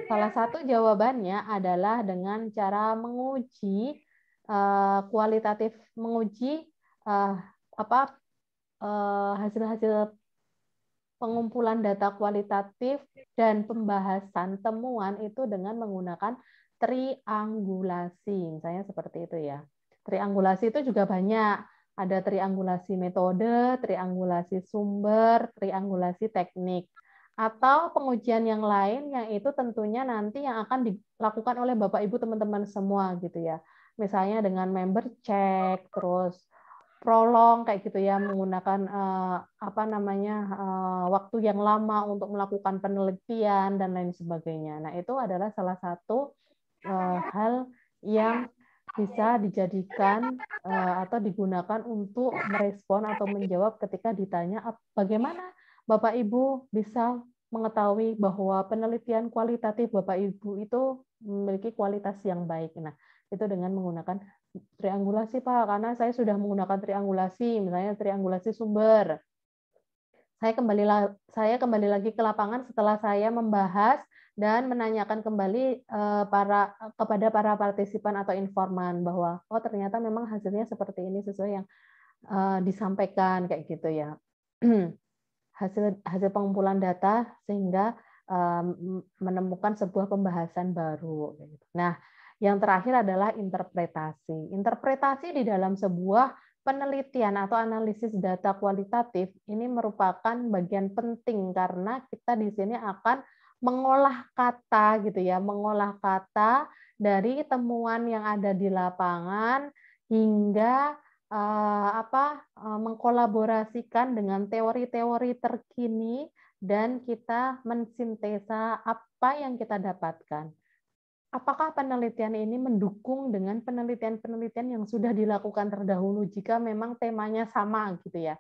Salah satu jawabannya adalah dengan cara menguji kualitatif, menguji hasil-hasil pengumpulan data kualitatif dan pembahasan temuan itu dengan menggunakan triangulasi, misalnya seperti itu ya. Triangulasi itu juga banyak. Ada triangulasi metode, triangulasi sumber, triangulasi teknik. Atau pengujian yang lain yang itu tentunya nanti yang akan dilakukan oleh Bapak Ibu teman-teman semua gitu ya. Misalnya dengan member check, terus prolong kayak gitu ya, menggunakan waktu yang lama untuk melakukan penelitian dan lain sebagainya. Nah, itu adalah salah satu hal yang bisa dijadikan atau digunakan untuk merespon atau menjawab ketika ditanya bagaimana Bapak Ibu bisa mengetahui bahwa penelitian kualitatif Bapak Ibu itu memiliki kualitas yang baik. Nah, itu dengan menggunakan triangulasi, Pak, karena saya sudah menggunakan triangulasi, misalnya triangulasi sumber. Saya kembali lagi ke lapangan setelah saya membahas dan menanyakan kembali kepada para partisipan atau informan bahwa ternyata memang hasilnya seperti ini sesuai yang disampaikan kayak gitu ya. hasil pengumpulan data sehingga menemukan sebuah pembahasan baru. Nah, yang terakhir adalah interpretasi. Interpretasi di dalam sebuah penelitian atau analisis data kualitatif ini merupakan bagian penting karena kita di sini akan mengolah kata gitu ya, mengolah kata dari temuan yang ada di lapangan hingga mengkolaborasikan dengan teori-teori terkini dan kita mensintesa apa yang kita dapatkan. Apakah penelitian ini mendukung dengan penelitian-penelitian yang sudah dilakukan terdahulu jika memang temanya sama gitu ya.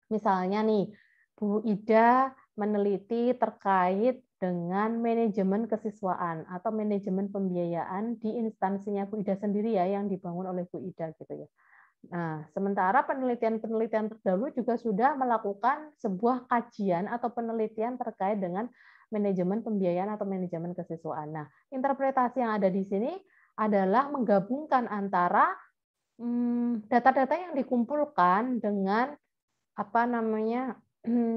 Misalnya nih, Bu Ida meneliti terkait dengan manajemen kesiswaan atau manajemen pembiayaan di instansinya Bu Ida sendiri ya yang dibangun oleh Bu Ida gitu ya. Nah, sementara penelitian-penelitian terdahulu juga sudah melakukan sebuah kajian atau penelitian terkait dengan manajemen pembiayaan atau manajemen kesiswaan. Nah, interpretasi yang ada di sini adalah menggabungkan antara data-data yang dikumpulkan dengan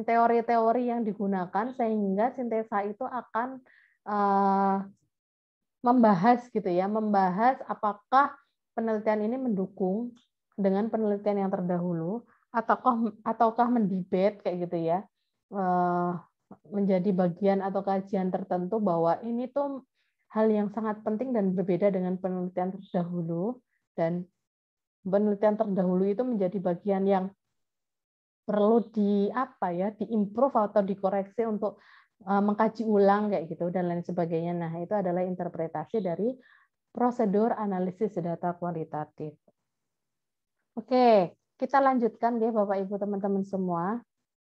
teori-teori yang digunakan sehingga sintesa itu akan membahas gitu ya, membahas apakah penelitian ini mendukung dengan penelitian yang terdahulu ataukah mendebat kayak gitu ya, menjadi bagian atau kajian tertentu bahwa ini tuh hal yang sangat penting dan berbeda dengan penelitian terdahulu, dan penelitian terdahulu itu menjadi bagian yang perlu diimprove atau dikoreksi untuk mengkaji ulang kayak gitu dan lain sebagainya. Nah, itu adalah interpretasi dari prosedur analisis data kualitatif. Oke, kita lanjutkan ya Bapak Ibu teman-teman semua,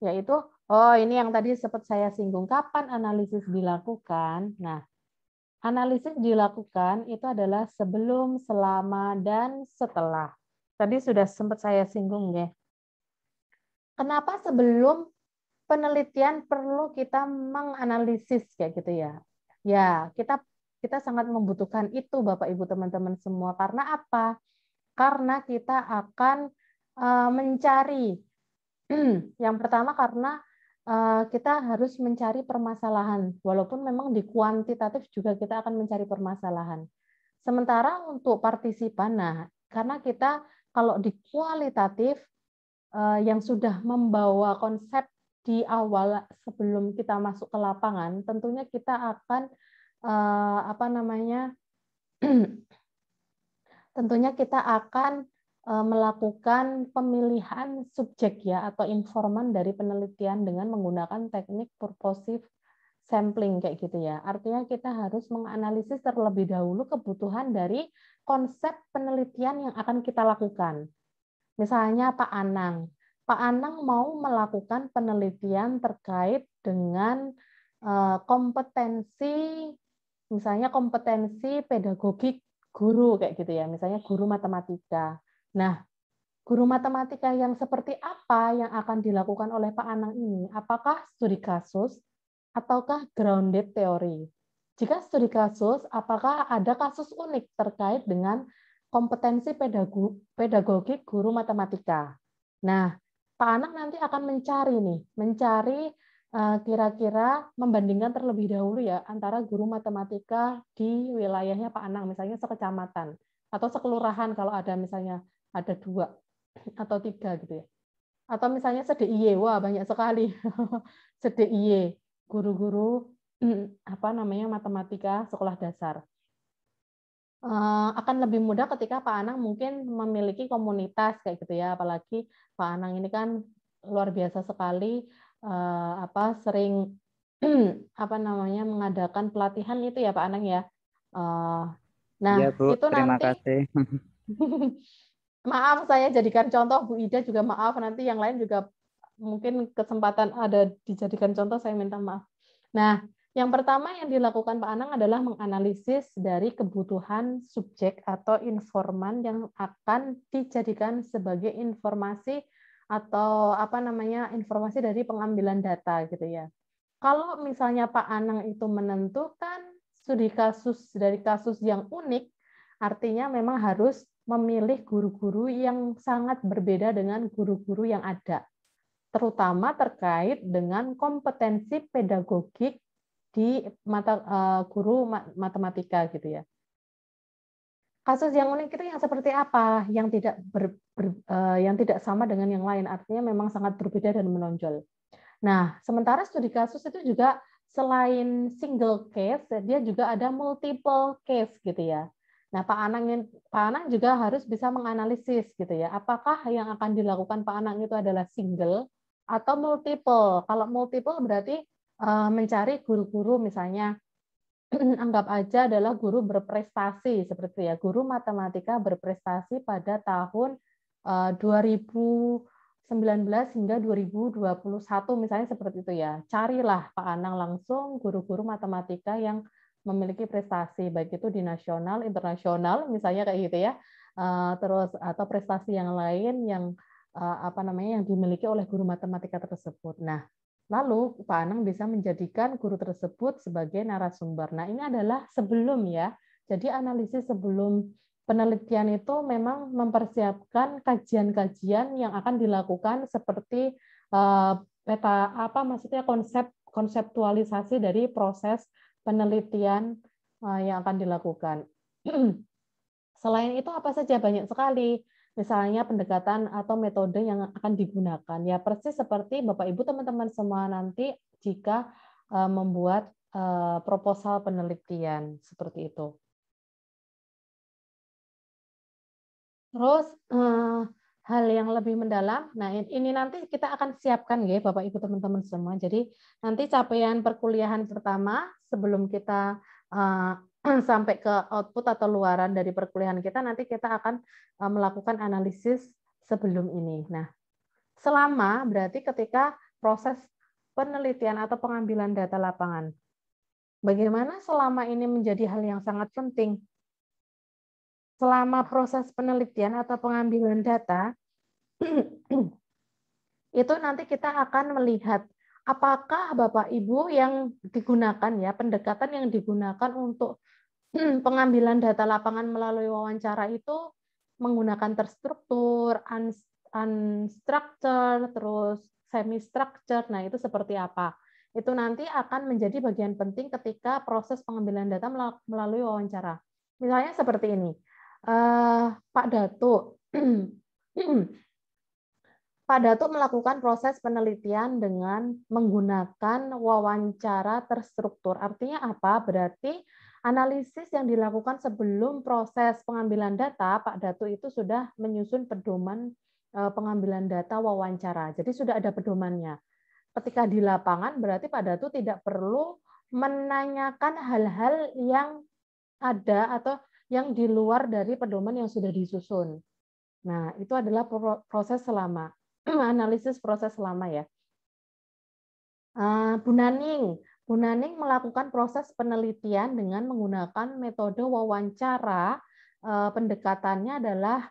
yaitu ini yang tadi sempat saya singgung, kapan analisis dilakukan. Nah, analisis dilakukan itu adalah sebelum, selama, dan setelah. Tadi sudah sempat saya singgung ya. Kenapa sebelum penelitian perlu kita menganalisis kayak gitu ya? Ya, kita sangat membutuhkan itu Bapak Ibu teman-teman semua. Karena apa? Karena kita akan mencari yang pertama karena kita harus mencari permasalahan. Walaupun memang di kuantitatif juga kita akan mencari permasalahan. Sementara untuk partisipan, karena kita kalau di kualitatif yang sudah membawa konsep di awal sebelum kita masuk ke lapangan, tentunya kita akan tentunya kita akan melakukan pemilihan subjek ya atau informan dari penelitian dengan menggunakan teknik purposive sampling kayak gitu ya. Artinya kita harus menganalisis terlebih dahulu kebutuhan dari konsep penelitian yang akan kita lakukan. Misalnya Pak Anang mau melakukan penelitian terkait dengan kompetensi, misalnya kompetensi pedagogik guru kayak gitu ya, misalnya guru matematika. Nah, guru matematika yang seperti apa yang akan dilakukan oleh Pak Anang ini? Apakah studi kasus ataukah grounded teori? Jika studi kasus, apakah ada kasus unik terkait dengan kompetensi pedagogik guru matematika? Nah, Pak Anang nanti akan mencari kira-kira membandingkan terlebih dahulu ya antara guru matematika di wilayahnya Pak Anang, misalnya sekecamatan atau sekelurahan kalau ada misalnya ada 2 atau 3 gitu ya. Atau misalnya se-DIY, wah banyak sekali. Se-DIY, guru-guru matematika sekolah dasar. akan lebih mudah ketika Pak Anang mungkin memiliki komunitas kayak gitu ya, apalagi Pak Anang ini kan luar biasa sekali sering apa namanya mengadakan pelatihan itu ya Pak Anang ya. Nah, ya, Bu, itu terima nanti kasih. maaf saya jadikan contoh, Bu Ida juga maaf, nanti yang lain juga mungkin kesempatan ada dijadikan contoh, saya minta maaf. Nah, yang pertama yang dilakukan Pak Anang adalah menganalisis dari kebutuhan subjek atau informan yang akan dijadikan sebagai informasi atau apa namanya informasi dari pengambilan data gitu ya. Kalau misalnya Pak Anang itu menentukan studi kasus dari kasus yang unik, artinya memang harus memilih guru-guru yang sangat berbeda dengan guru-guru yang ada, terutama terkait dengan kompetensi pedagogik di guru matematika gitu ya. Kasus yang unik itu yang seperti apa? Yang tidak sama dengan yang lain, artinya memang sangat berbeda dan menonjol. Nah, sementara studi kasus itu juga selain single case, dia juga ada multiple case gitu ya. Nah, Pak Anang juga harus bisa menganalisis gitu ya. Apakah yang akan dilakukan Pak Anang itu adalah single atau multiple? Kalau multiple berarti mencari guru-guru misalnya anggap aja adalah guru berprestasi seperti ya, guru matematika berprestasi pada tahun 2019 hingga 2021 misalnya seperti itu ya. Carilah Pak Anang langsung guru-guru matematika yang memiliki prestasi baik itu di nasional, internasional misalnya kayak gitu ya. Terus atau prestasi yang lain yang yang dimiliki oleh guru matematika tersebut. Nah, lalu Pak Anang bisa menjadikan guru tersebut sebagai narasumber. Nah, ini adalah sebelum ya. Jadi analisis sebelum penelitian itu memang mempersiapkan kajian-kajian yang akan dilakukan seperti konseptualisasi dari proses penelitian yang akan dilakukan. Selain itu apa saja? Banyak sekali. Misalnya pendekatan atau metode yang akan digunakan. Ya persis seperti Bapak Ibu teman-teman semua nanti jika membuat proposal penelitian seperti itu. Terus hal yang lebih mendalam, nah ini nanti kita akan siapkan ya Bapak Ibu teman-teman semua. Jadi nanti capaian perkuliahan pertama sebelum kita sampai ke output atau luaran dari perkuliahan kita, nanti kita akan melakukan analisis sebelum ini. Nah, selama berarti ketika proses penelitian atau pengambilan data lapangan. Bagaimana selama ini menjadi hal yang sangat penting? Selama proses penelitian atau pengambilan data, itu nanti kita akan melihat apakah Bapak Ibu yang digunakan ya, pendekatan yang digunakan untuk pengambilan data lapangan melalui wawancara itu menggunakan terstruktur, unstructured, terus semi-structured. Nah, itu seperti apa? Itu nanti akan menjadi bagian penting ketika proses pengambilan data melalui wawancara. Misalnya seperti ini. Pak Datuk, Pak Datuk melakukan proses penelitian dengan menggunakan wawancara terstruktur. Artinya apa? Berarti analisis yang dilakukan sebelum proses pengambilan data, Pak Datuk itu sudah menyusun pedoman pengambilan data wawancara. Jadi sudah ada pedomannya. Ketika di lapangan berarti Pak Datuk tidak perlu menanyakan hal-hal yang ada atau yang di luar dari pedoman yang sudah disusun. Nah, itu adalah proses selama. Analisis proses selama ya. Bu Naning melakukan proses penelitian dengan menggunakan metode wawancara. Pendekatannya adalah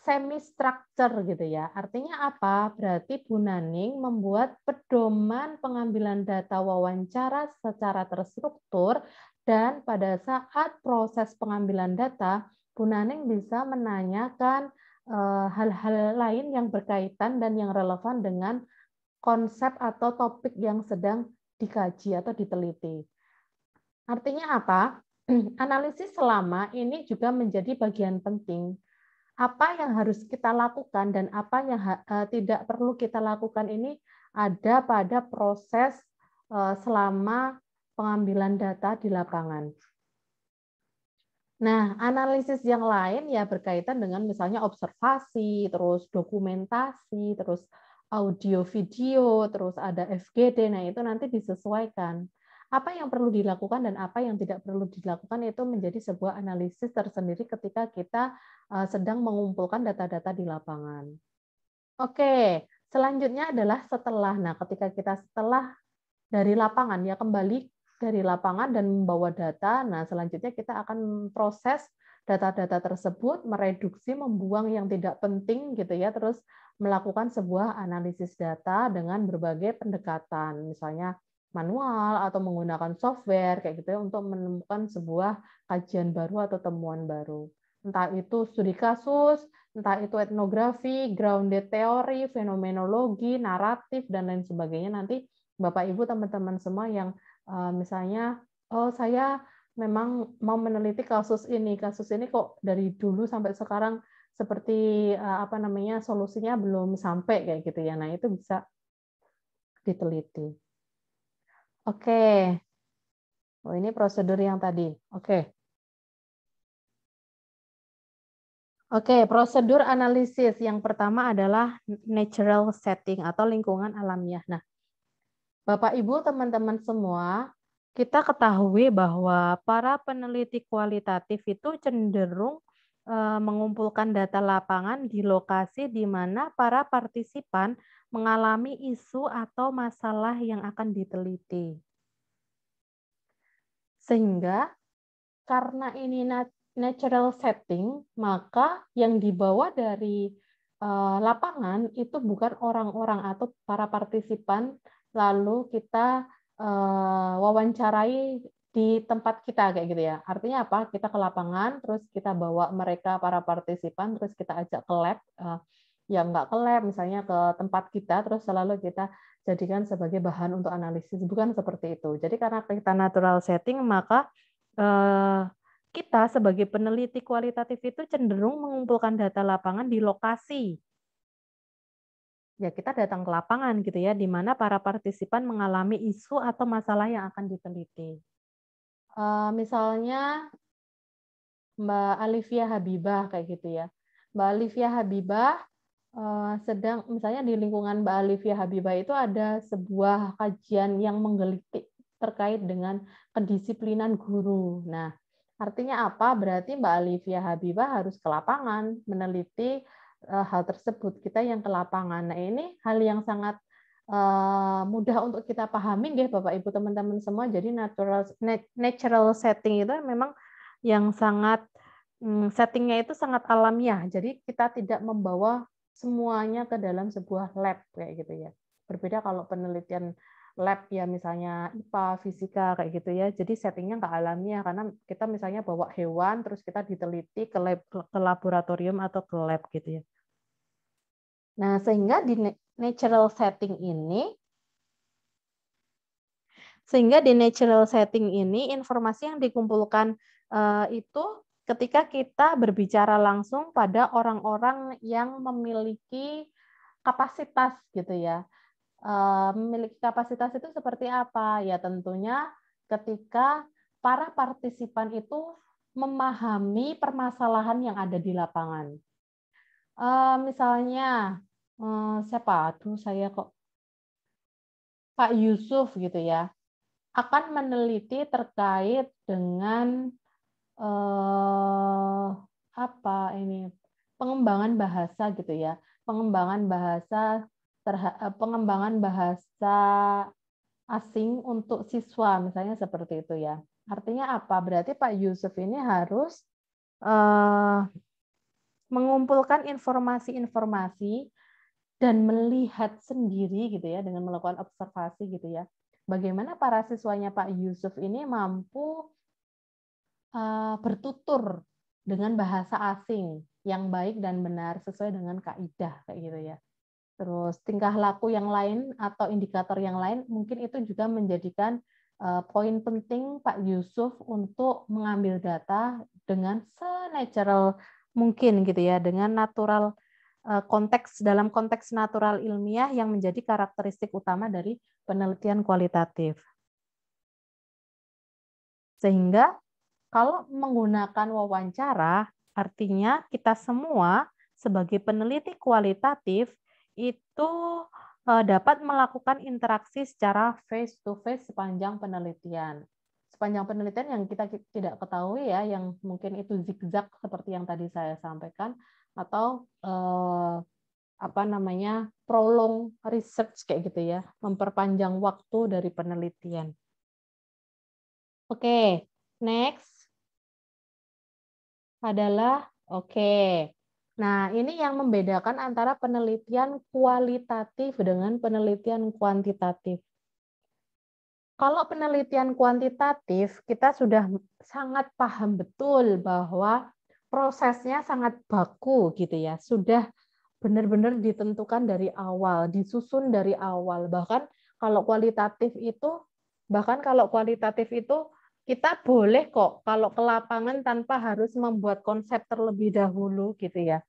semi-structure gitu ya. Artinya apa? Berarti Bu Naning membuat pedoman pengambilan data wawancara secara terstruktur dan pada saat proses pengambilan data, Bu Naning bisa menanyakan hal-hal lain yang berkaitan dan yang relevan dengan konsep atau topik yang sedang dikaji atau diteliti. Artinya apa? Analisis selama ini juga menjadi bagian penting. Apa yang harus kita lakukan dan apa yang tidak perlu kita lakukan ini ada pada proses selama pengambilan data di lapangan. Nah, analisis yang lain ya berkaitan dengan misalnya observasi, terus dokumentasi, terus audio video, terus ada FGD. Nah, itu nanti disesuaikan. Apa yang perlu dilakukan dan apa yang tidak perlu dilakukan itu menjadi sebuah analisis tersendiri ketika kita sedang mengumpulkan data-data di lapangan. Oke, selanjutnya adalah setelah. Nah, ketika kita setelah dari lapangan ya kembali dari lapangan dan membawa data. Nah, selanjutnya kita akan proses data-data tersebut, mereduksi, membuang yang tidak penting gitu ya, terus melakukan sebuah analisis data dengan berbagai pendekatan, misalnya manual atau menggunakan software kayak gitu ya untuk menemukan sebuah kajian baru atau temuan baru. Entah itu studi kasus, entah itu etnografi, grounded theory, fenomenologi, naratif dan lain sebagainya. Nanti Bapak Ibu teman-teman semua yang misalnya, oh saya memang mau meneliti kasus ini kok dari dulu sampai sekarang seperti apa namanya solusinya belum sampai kayak gitu ya. Nah itu bisa diteliti. Oke, oh ini prosedur yang tadi. Oke, prosedur analisis yang pertama adalah natural setting atau lingkungan alamiah. Nah, Bapak Ibu teman-teman semua, kita ketahui bahwa para peneliti kualitatif itu cenderung mengumpulkan data lapangan di lokasi di mana para partisipan mengalami isu atau masalah yang akan diteliti. Sehingga karena ini natural setting, maka yang dibawa dari lapangan itu bukan orang-orang atau para partisipan lalu kita wawancarai di tempat kita kayak gitu ya. Artinya apa? Kita ke lapangan, terus kita bawa mereka para partisipan, terus kita ajak ke lab, yang nggak ke lab, misalnya ke tempat kita, terus selalu kita jadikan sebagai bahan untuk analisis. Bukan seperti itu. Jadi karena kita natural setting, maka kita sebagai peneliti kualitatif itu cenderung mengumpulkan data lapangan di lokasi. Ya, kita datang ke lapangan gitu ya, di mana para partisipan mengalami isu atau masalah yang akan diteliti. Misalnya Mbak Alivia Habibah kayak gitu ya. Mbak Alivia Habibah sedang misalnya di lingkungan Mbak Alivia Habibah itu ada sebuah kajian yang menggelitik terkait dengan kedisiplinan guru. Nah, artinya apa? Berarti Mbak Alivia Habibah harus ke lapangan meneliti hal tersebut. Kita yang ke lapangan. Nah, ini hal yang sangat mudah untuk kita pahami ya Bapak Ibu teman-teman semua. Jadi natural setting itu memang yang sangat settingnya itu sangat alamiah. Jadi kita tidak membawa semuanya ke dalam sebuah lab kayak gitu ya. Berbeda kalau penelitian lab ya misalnya IPA, fisika kayak gitu ya. Jadi settingnya nggak alamiah karena kita misalnya bawa hewan terus kita diteliti ke lab, ke laboratorium atau ke lab gitu ya. Nah, sehingga di natural setting ini informasi yang dikumpulkan itu ketika kita berbicara langsung pada orang-orang yang memiliki kapasitas gitu ya. Memiliki kapasitas itu seperti apa? Ya tentunya ketika para partisipan itu memahami permasalahan yang ada di lapangan. Misalnya siapa? Aduh, saya kok Pak Yusuf gitu ya, akan meneliti terkait dengan pengembangan bahasa gitu ya, pengembangan bahasa asing untuk siswa misalnya seperti itu ya. Artinya apa? Berarti Pak Yusuf ini harus mengumpulkan informasi-informasi dan melihat sendiri gitu ya dengan melakukan observasi gitu ya. Bagaimana para siswanya Pak Yusuf ini mampu bertutur dengan bahasa asing yang baik dan benar sesuai dengan kaidah kayak gitu ya. Terus tingkah laku yang lain atau indikator yang lain mungkin itu juga menjadikan poin penting Pak Yusuf untuk mengambil data dengan se-natural mungkin gitu ya, dengan natural dalam konteks natural ilmiah yang menjadi karakteristik utama dari penelitian kualitatif. Sehingga Kalau menggunakan wawancara, artinya kita semua sebagai peneliti kualitatif itu dapat melakukan interaksi secara face to face sepanjang penelitian. Sepanjang penelitian yang kita tidak ketahui ya, yang mungkin itu zigzag seperti yang tadi saya sampaikan, atau prolong research kayak gitu ya, memperpanjang waktu dari penelitian. Oke, next adalah Nah, ini yang membedakan antara penelitian kualitatif dengan penelitian kuantitatif. Kalau penelitian kuantitatif, kita sudah sangat paham betul bahwa prosesnya sangat baku gitu ya. Sudah benar-benar ditentukan dari awal, disusun dari awal. Bahkan kalau kualitatif itu kita boleh kok kalau ke lapangan tanpa harus membuat konsep terlebih dahulu gitu ya.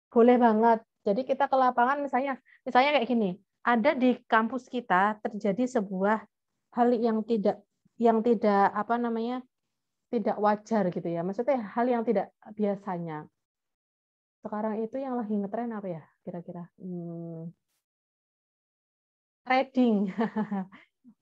Boleh banget. Jadi kita ke lapangan misalnya kayak gini, ada di kampus kita terjadi sebuah hal yang tidak tidak wajar gitu ya. Maksudnya hal yang tidak biasanya. Sekarang itu yang lagi ngetren apa ya kira-kira? Trading.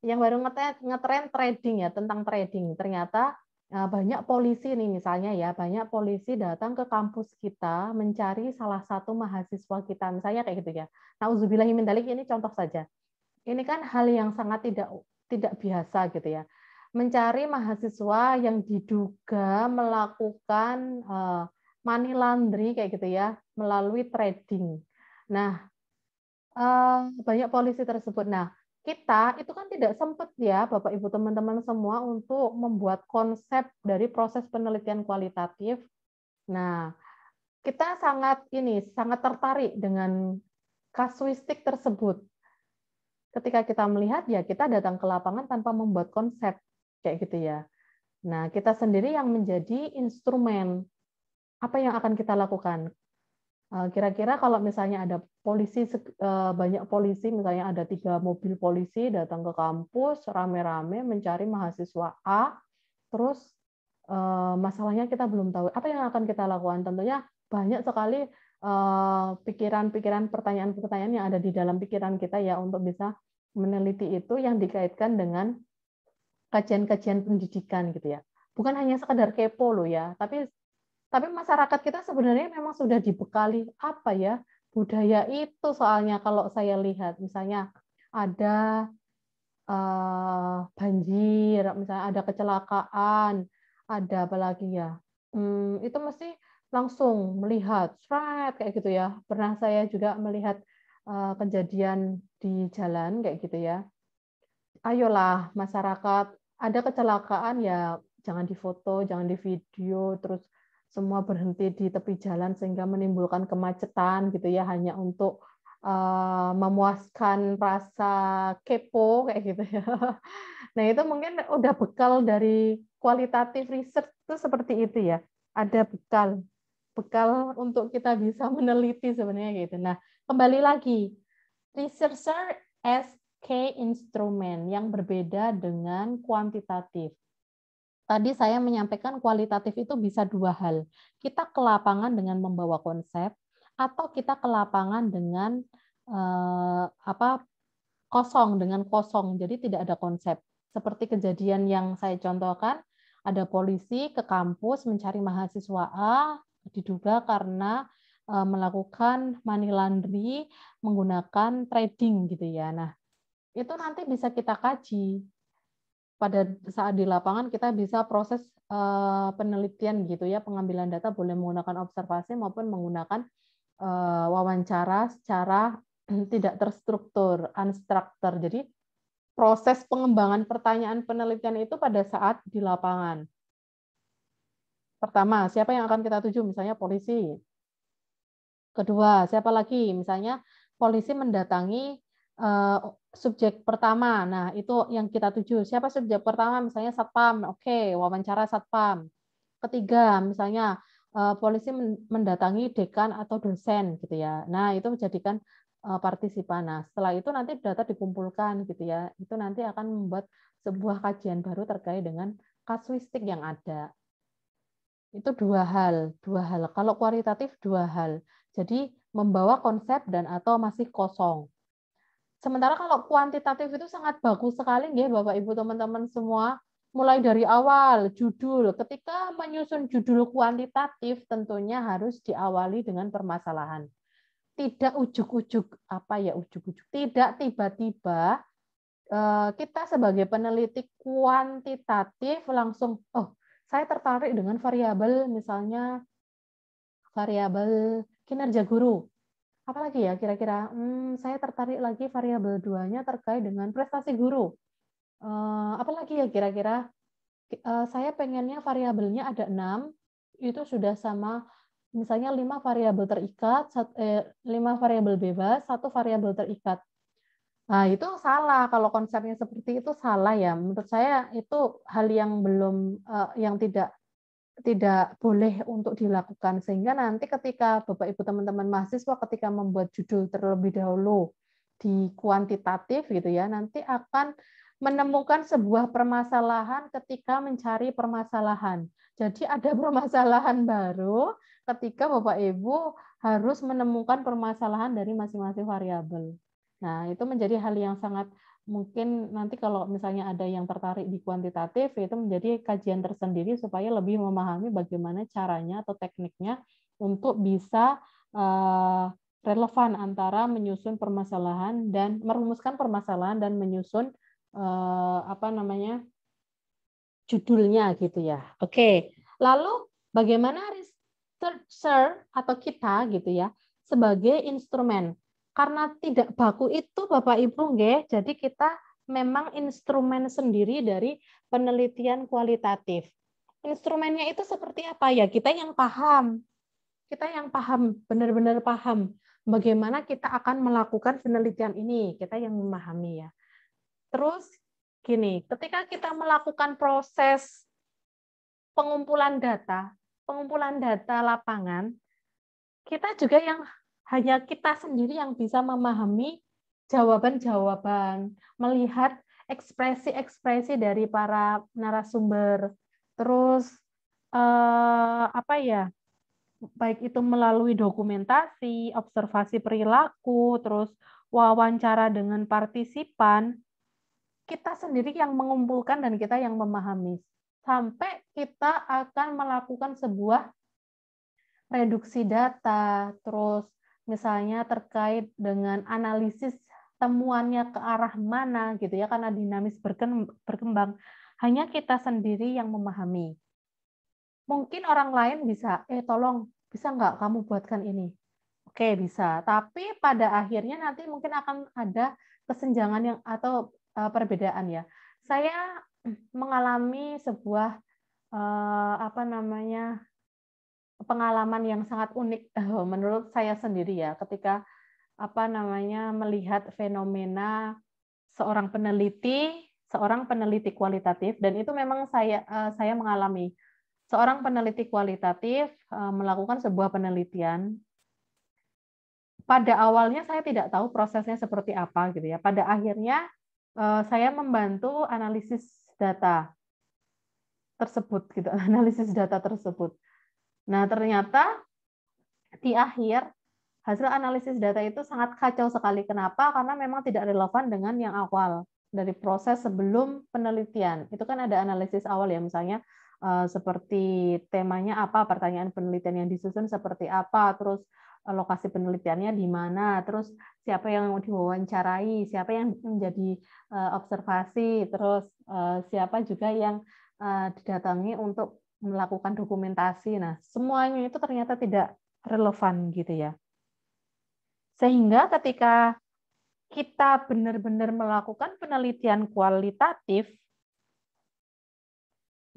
Yang baru ngetren trading ya, tentang trading. Ternyata banyak polisi nih misalnya ya, banyak polisi datang ke kampus kita mencari salah satu mahasiswa kita, misalnya kayak gitu ya. Nauzubillahi min dzalik, ini contoh saja. Ini kan hal yang sangat tidak biasa gitu ya. Mencari mahasiswa yang diduga melakukan money laundry kayak gitu ya, melalui trading. Nah, banyak polisi tersebut. Nah, kita itu kan tidak sempat ya, Bapak Ibu teman-teman semua, untuk membuat konsep dari proses penelitian kualitatif. Nah, kita sangat tertarik dengan kasuistik tersebut. Ketika kita melihat ya, kita datang ke lapangan tanpa membuat konsep kayak gitu ya. Nah, kita sendiri yang menjadi instrumen. Apa yang akan kita lakukan? Kira-kira kalau misalnya ada polisi, banyak polisi, misalnya ada 3 mobil polisi datang ke kampus rame-rame mencari mahasiswa A, terus masalahnya kita belum tahu apa yang akan kita lakukan. Tentunya banyak sekali pikiran-pikiran, pertanyaan-pertanyaan yang ada di dalam pikiran kita ya untuk bisa meneliti itu yang dikaitkan dengan kajian-kajian pendidikan gitu ya. Bukan hanya sekedar kepo loh ya, tapi masyarakat kita sebenarnya memang sudah dibekali apa ya, budaya itu. Soalnya kalau saya lihat misalnya ada banjir, misalnya ada kecelakaan, ada apa lagi ya, itu mesti langsung melihat kayak gitu ya. Pernah saya juga melihat kejadian di jalan kayak gitu ya. Ayolah masyarakat, ada kecelakaan ya jangan difoto, jangan divideo, terus semua berhenti di tepi jalan sehingga menimbulkan kemacetan gitu ya, hanya untuk memuaskan rasa kepo kayak gitu ya. Nah, itu mungkin udah bekal dari kualitatif research itu seperti itu ya. Ada bekal untuk kita bisa meneliti sebenarnya gitu. Nah, kembali lagi, researcher as key instrument yang berbeda dengan kuantitatif. Tadi saya menyampaikan kualitatif itu bisa 2 hal. Kita ke lapangan dengan membawa konsep, atau kita ke lapangan dengan kosong, jadi tidak ada konsep. Seperti kejadian yang saya contohkan, ada polisi ke kampus mencari mahasiswa A, diduga karena melakukan money laundry menggunakan trading gitu ya. Nah, itu nanti bisa kita kaji. Pada saat di lapangan kita bisa proses penelitian gitu ya, pengambilan data boleh menggunakan observasi maupun menggunakan wawancara secara tidak terstruktur, unstructured. Jadi proses pengembangan pertanyaan penelitian itu pada saat di lapangan. Pertama, siapa yang akan kita tuju? Misalnya polisi. Kedua, siapa lagi? Misalnya polisi mendatangi subjek pertama. Nah, itu yang kita tuju. Siapa subjek pertama? Misalnya satpam. Oke, wawancara satpam. Ketiga, misalnya polisi mendatangi dekan atau dosen gitu ya. Nah, itu menjadikan partisipan. Nah, setelah itu nanti data dikumpulkan gitu ya. Itu nanti akan membuat sebuah kajian baru terkait dengan kasuistik yang ada. Itu dua hal. Kalau kualitatif dua hal. Jadi membawa konsep dan atau masih kosong. Sementara kalau kuantitatif itu sangat bagus sekali nggih Bapak Ibu teman-teman semua. Mulai dari awal judul. Ketika menyusun judul kuantitatif tentunya harus diawali dengan permasalahan. Tidak ujuk-ujuk Tidak tiba-tiba kita sebagai peneliti kuantitatif langsung saya tertarik dengan variabel misalnya variabel kinerja guru. Apalagi ya kira-kira saya tertarik lagi variabel 2-nya terkait dengan prestasi guru. Apalagi ya kira-kira saya pengennya variabelnya ada 6, itu sudah sama misalnya 5 variabel terikat, 5 variabel bebas, 1 variabel terikat. Nah, itu salah kalau konsepnya seperti itu salah ya. Menurut saya itu hal yang belum yang tidak boleh untuk dilakukan, sehingga nanti ketika Bapak Ibu teman-teman mahasiswa ketika membuat judul terlebih dahulu di kuantitatif gitu ya, nanti akan menemukan sebuah permasalahan ketika mencari permasalahan. Jadi ada permasalahan baru ketika Bapak Ibu harus menemukan permasalahan dari masing-masing variabel. Nah, itu menjadi hal yang sangat mungkin nanti kalau misalnya ada yang tertarik di kuantitatif, itu menjadi kajian tersendiri supaya lebih memahami bagaimana caranya atau tekniknya untuk bisa relevan antara menyusun permasalahan dan merumuskan permasalahan dan menyusun judulnya gitu ya. Oke, lalu bagaimana researcher atau kita gitu ya sebagai instrumen? Karena tidak baku itu Bapak Ibu nggih, jadi kita memang instrumen sendiri dari penelitian kualitatif. Instrumennya itu seperti apa ya? Kita yang paham, benar-benar paham bagaimana kita akan melakukan penelitian ini, kita yang memahami ya. Terus gini, ketika kita melakukan proses pengumpulan data lapangan, kita juga yang hanya kita sendiri yang bisa memahami jawaban-jawaban, melihat ekspresi-ekspresi dari para narasumber, terus baik itu melalui dokumentasi, observasi perilaku, terus wawancara dengan partisipan, kita sendiri yang mengumpulkan dan kita yang memahami. Sampai kita akan melakukan sebuah reduksi data, terus misalnya terkait dengan analisis temuannya ke arah mana gitu ya, karena dinamis berkembang, hanya kita sendiri yang memahami. Mungkin orang lain bisa, tolong bisa nggak kamu buatkan ini? Oke, bisa. Tapi pada akhirnya nanti mungkin akan ada kesenjangan yang atau perbedaan ya. Saya mengalami sebuah pengalaman yang sangat unik menurut saya sendiri ya, ketika melihat fenomena seorang peneliti kualitatif, dan itu memang saya mengalami. Seorang peneliti kualitatif melakukan sebuah penelitian. Pada awalnya saya tidak tahu prosesnya seperti apa gitu ya. Pada akhirnya saya membantu analisis data tersebut gitu, Nah, ternyata di akhir hasil analisis data itu sangat kacau sekali. Kenapa? Karena memang tidak relevan dengan yang awal dari proses sebelum penelitian. Itu kan ada analisis awal ya, misalnya seperti temanya apa, pertanyaan penelitian yang disusun seperti apa, terus lokasi penelitiannya di mana, terus siapa yang diwawancarai, siapa yang menjadi observasi, terus siapa juga yang didatangi untuk melakukan dokumentasi. Nah, semuanya itu ternyata tidak relevan gitu ya. Sehingga ketika kita benar-benar melakukan penelitian kualitatif,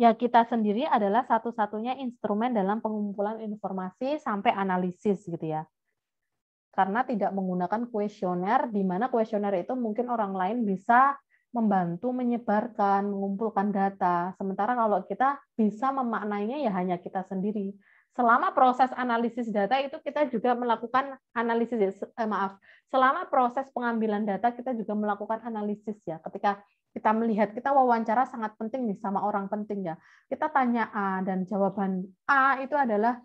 ya kita sendiri adalah satu-satunya instrumen dalam pengumpulan informasi sampai analisis gitu ya. Karena tidak menggunakan kuesioner, di mana kuesioner itu mungkin orang lain bisa membantu menyebarkan, mengumpulkan data. Sementara kalau kita bisa memaknainya ya hanya kita sendiri. Selama proses analisis data itu kita juga melakukan analisis, selama proses pengambilan data kita juga melakukan analisis ya. Ketika kita melihat, kita wawancara sangat penting nih sama orang penting ya. Kita tanya A dan jawaban A itu adalah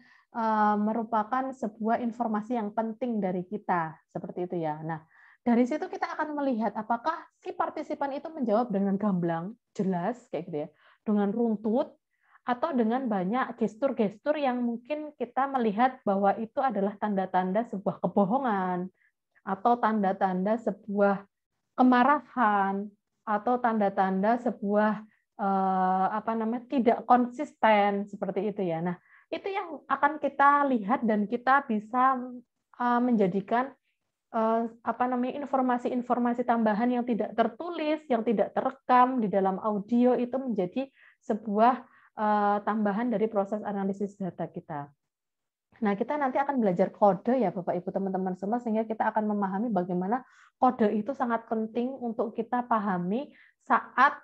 merupakan sebuah informasi yang penting dari kita, seperti itu ya. Nah, dari situ kita akan melihat apakah si partisipan itu menjawab dengan gamblang, jelas kayak gitu ya, dengan runtut, atau dengan banyak gestur-gestur yang mungkin kita melihat bahwa itu adalah tanda-tanda sebuah kebohongan atau tanda-tanda sebuah kemarahan atau tanda-tanda sebuah tidak konsisten seperti itu ya. Nah, itu yang akan kita lihat dan kita bisa menjadikan informasi-informasi tambahan yang tidak tertulis, yang tidak terekam di dalam audio itu menjadi sebuah tambahan dari proses analisis data kita. Nah, kita nanti akan belajar kode ya Bapak Ibu teman-teman semua, sehingga kita akan memahami bagaimana kode itu sangat penting untuk kita pahami saat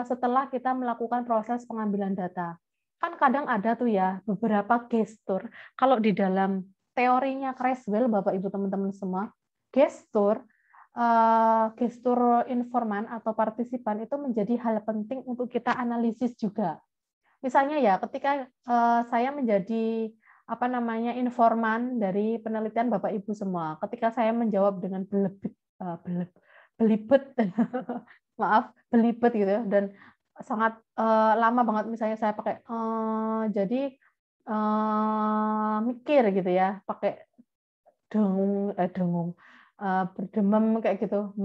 setelah kita melakukan proses pengambilan data. Kan kadang ada tuh ya beberapa gestur. Kalau di dalam teorinya Creswell Bapak Ibu teman-teman semua, gestur informan atau partisipan itu menjadi hal penting untuk kita analisis juga. Misalnya ya, ketika saya menjadi informan dari penelitian Bapak Ibu semua, ketika saya menjawab dengan belibet, maaf, belibet gitu ya, dan sangat lama banget, misalnya saya pakai mikir gitu ya, pakai dengung, berdemam kayak gitu,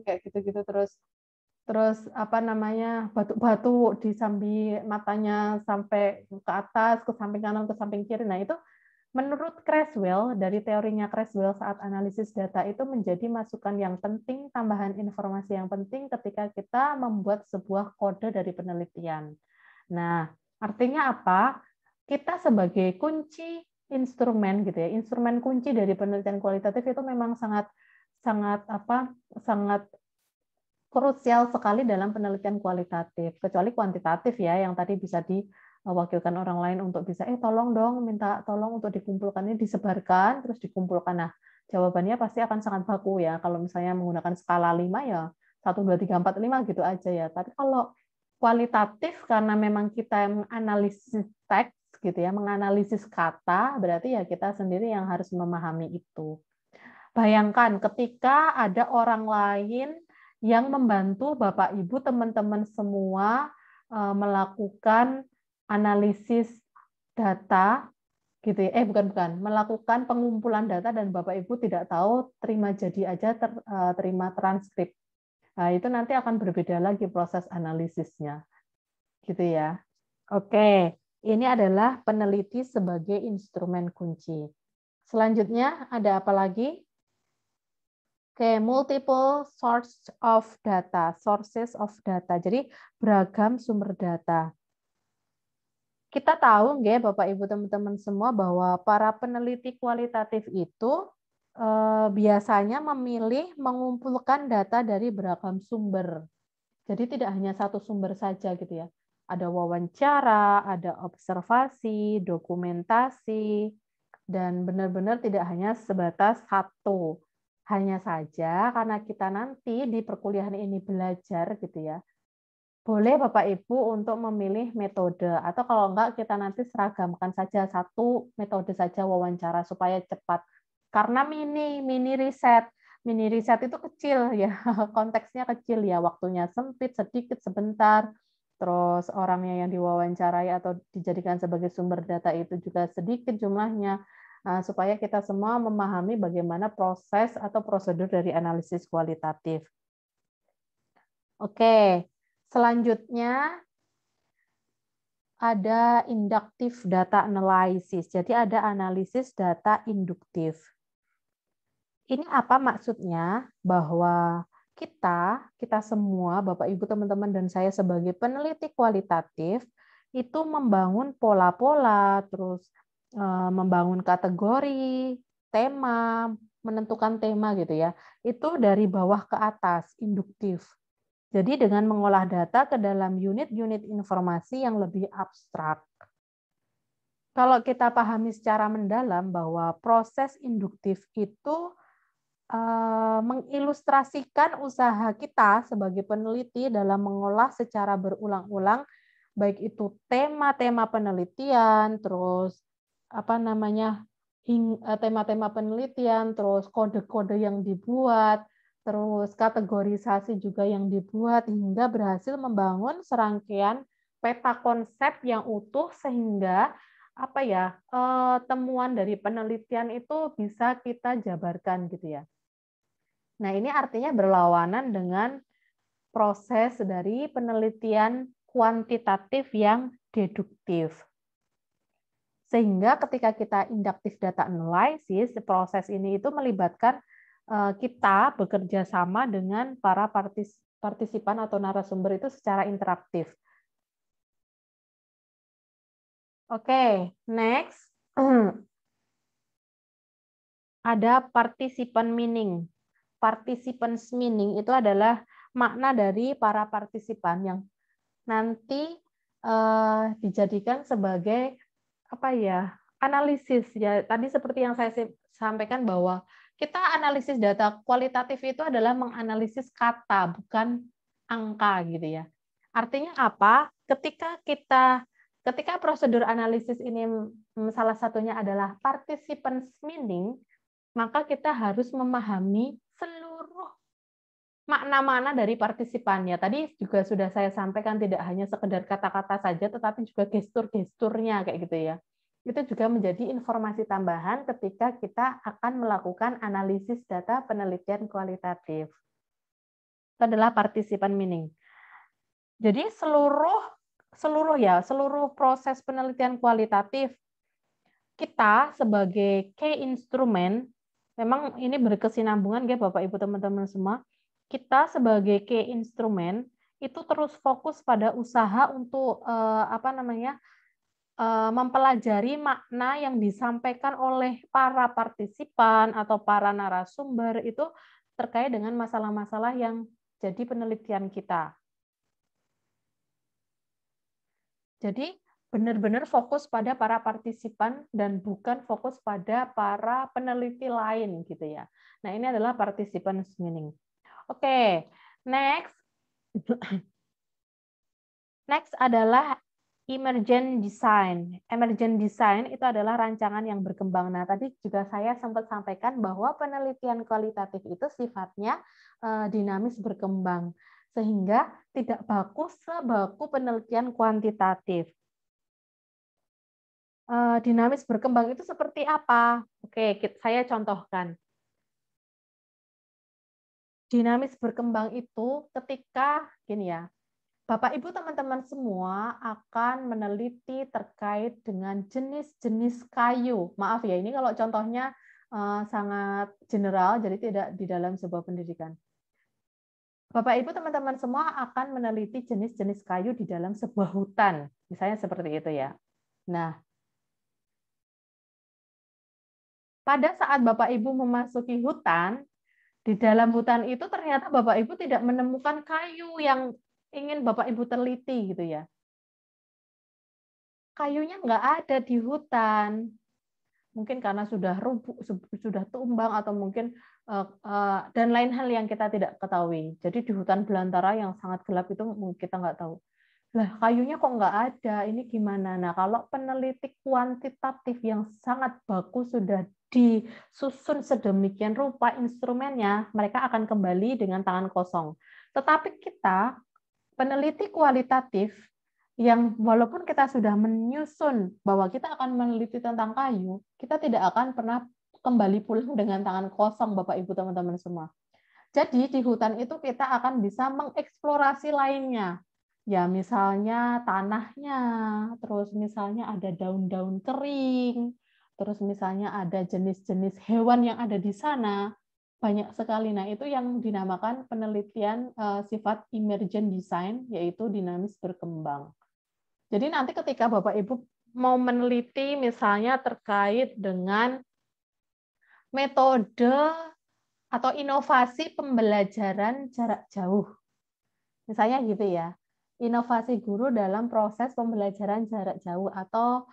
kayak gitu-gitu terus batuk-batuk disambi matanya sampai ke atas, ke samping kanan, ke samping kiri. Nah, itu menurut Creswell, dari teorinya Creswell saat analisis data itu menjadi masukan yang penting, tambahan informasi yang penting ketika kita membuat sebuah kode dari penelitian. Nah, artinya apa? Kita sebagai kunci instrumen gitu ya, instrumen kunci dari penelitian kualitatif itu memang sangat krusial sekali dalam penelitian kualitatif, kecuali kuantitatif ya, yang tadi bisa diwakilkan orang lain untuk bisa tolong dong, minta tolong untuk dikumpulkan, ini disebarkan terus dikumpulkan. Nah, jawabannya pasti akan sangat baku ya. Kalau misalnya menggunakan skala 5 ya 1 2 3 4 5 gitu aja ya. Tapi kalau kualitatif karena memang kita menganalisis teks gitu ya, menganalisis kata, berarti ya kita sendiri yang harus memahami itu. Bayangkan ketika ada orang lain yang membantu Bapak Ibu teman-teman semua melakukan analisis data gitu ya. Melakukan pengumpulan data dan Bapak Ibu tidak tahu, terima jadi aja terima transkrip. Nah, itu nanti akan berbeda lagi proses analisisnya. Gitu ya. Oke, ini adalah peneliti sebagai instrumen kunci. Selanjutnya ada apa lagi? Oke, multiple sources of data. Jadi beragam sumber data. Kita tahu nggih Bapak Ibu teman-teman semua bahwa para peneliti kualitatif itu biasanya memilih mengumpulkan data dari beragam sumber. Jadi tidak hanya satu sumber saja gitu ya. Ada wawancara, ada observasi, dokumentasi, dan benar-benar tidak hanya sebatas satu. Hanya saja karena kita nanti di perkuliahan ini belajar gitu ya, boleh Bapak Ibu untuk memilih metode, atau kalau enggak kita nanti seragamkan saja satu metode saja wawancara supaya cepat. Karena mini riset itu kecil ya, konteksnya kecil ya, waktunya sempit, sedikit, sebentar. Terus orangnya yang diwawancarai atau dijadikan sebagai sumber data itu juga sedikit jumlahnya. Supaya kita semua memahami bagaimana proses atau prosedur dari analisis kualitatif. Oke, selanjutnya ada inductive data analysis. Jadi ada analisis data induktif. Ini apa maksudnya? Bahwa kita semua, Bapak Ibu teman-teman dan saya sebagai peneliti kualitatif itu membangun pola-pola, terus membangun kategori, tema, menentukan tema gitu ya. Itu dari bawah ke atas, induktif. Jadi dengan mengolah data ke dalam unit-unit informasi yang lebih abstrak. Kalau kita pahami secara mendalam bahwa proses induktif itu mengilustrasikan usaha kita sebagai peneliti dalam mengolah secara berulang-ulang, baik itu tema-tema penelitian, terus tema-tema penelitian, terus kode-kode yang dibuat, terus kategorisasi juga yang dibuat, hingga berhasil membangun serangkaian peta konsep yang utuh sehingga temuan dari penelitian itu bisa kita jabarkan gitu ya. Nah, ini artinya berlawanan dengan proses dari penelitian kuantitatif yang deduktif. Sehingga ketika kita inductive data analysis, proses ini itu melibatkan kita bekerja sama dengan para partisipan atau narasumber itu secara interaktif. Oke, next. Ada participant meaning. Participants meaning itu adalah makna dari para partisipan yang nanti dijadikan sebagai analisis ya. Tadi seperti yang saya sampaikan bahwa kita analisis data kualitatif itu adalah menganalisis kata bukan angka gitu ya. Artinya apa? Ketika prosedur analisis ini salah satunya adalah participants meaning, maka kita harus memahami seluruh makna-makna dari partisipannya. Tadi juga sudah saya sampaikan tidak hanya sekedar kata-kata saja, tetapi juga gestur-gesturnya kayak gitu ya. Itu juga menjadi informasi tambahan ketika kita akan melakukan analisis data penelitian kualitatif. Itu adalah participant meaning. Jadi seluruh proses penelitian kualitatif kita sebagai key instrument, memang ini berkesinambungan ya Bapak Ibu teman-teman semua. Kita sebagai key instrument itu terus fokus pada usaha untuk mempelajari makna yang disampaikan oleh para partisipan atau para narasumber itu terkait dengan masalah-masalah yang jadi penelitian kita. Jadi benar-benar fokus pada para partisipan dan bukan fokus pada para peneliti lain gitu ya. Nah, ini adalah participants meaning. Oke, next. Next adalah emergent design. Emergent design itu adalah rancangan yang berkembang. Nah, tadi juga saya sempat sampaikan bahwa penelitian kualitatif itu sifatnya dinamis berkembang, sehingga tidak sebaku penelitian kuantitatif. Dinamis berkembang itu seperti apa? Oke, saya contohkan. Dinamis berkembang itu ketika gini ya, Bapak Ibu teman-teman semua akan meneliti terkait dengan jenis-jenis kayu. Maaf ya, ini kalau contohnya sangat general, jadi tidak di dalam sebuah pendidikan. Bapak Ibu teman-teman semua akan meneliti jenis-jenis kayu di dalam sebuah hutan, misalnya seperti itu ya. Nah, pada saat Bapak Ibu memasuki hutan, di dalam hutan itu ternyata Bapak Ibu tidak menemukan kayu yang ingin Bapak Ibu teliti gitu ya. Kayunya nggak ada di hutan. Mungkin karena sudah tumbang atau mungkin dan lain hal yang kita tidak ketahui. Jadi di hutan belantara yang sangat gelap itu kita nggak tahu. Lah kayunya kok nggak ada, ini gimana? Nah kalau peneliti kuantitatif yang sangat bagus sudah disusun sedemikian rupa instrumennya, mereka akan kembali dengan tangan kosong. Tetapi kita, peneliti kualitatif, yang walaupun kita sudah menyusun bahwa kita akan meneliti tentang kayu, kita tidak akan pernah kembali pulang dengan tangan kosong, Bapak Ibu teman-teman semua. Jadi di hutan itu kita akan bisa mengeksplorasi lainnya. Ya misalnya tanahnya, terus misalnya ada daun-daun kering, terus misalnya ada jenis-jenis hewan yang ada di sana, banyak sekali. Nah itu yang dinamakan penelitian sifat emergent design, yaitu dinamis berkembang. Jadi nanti ketika Bapak Ibu mau meneliti misalnya terkait dengan metode atau inovasi pembelajaran jarak jauh, misalnya gitu ya. Inovasi guru dalam proses pembelajaran jarak jauh atau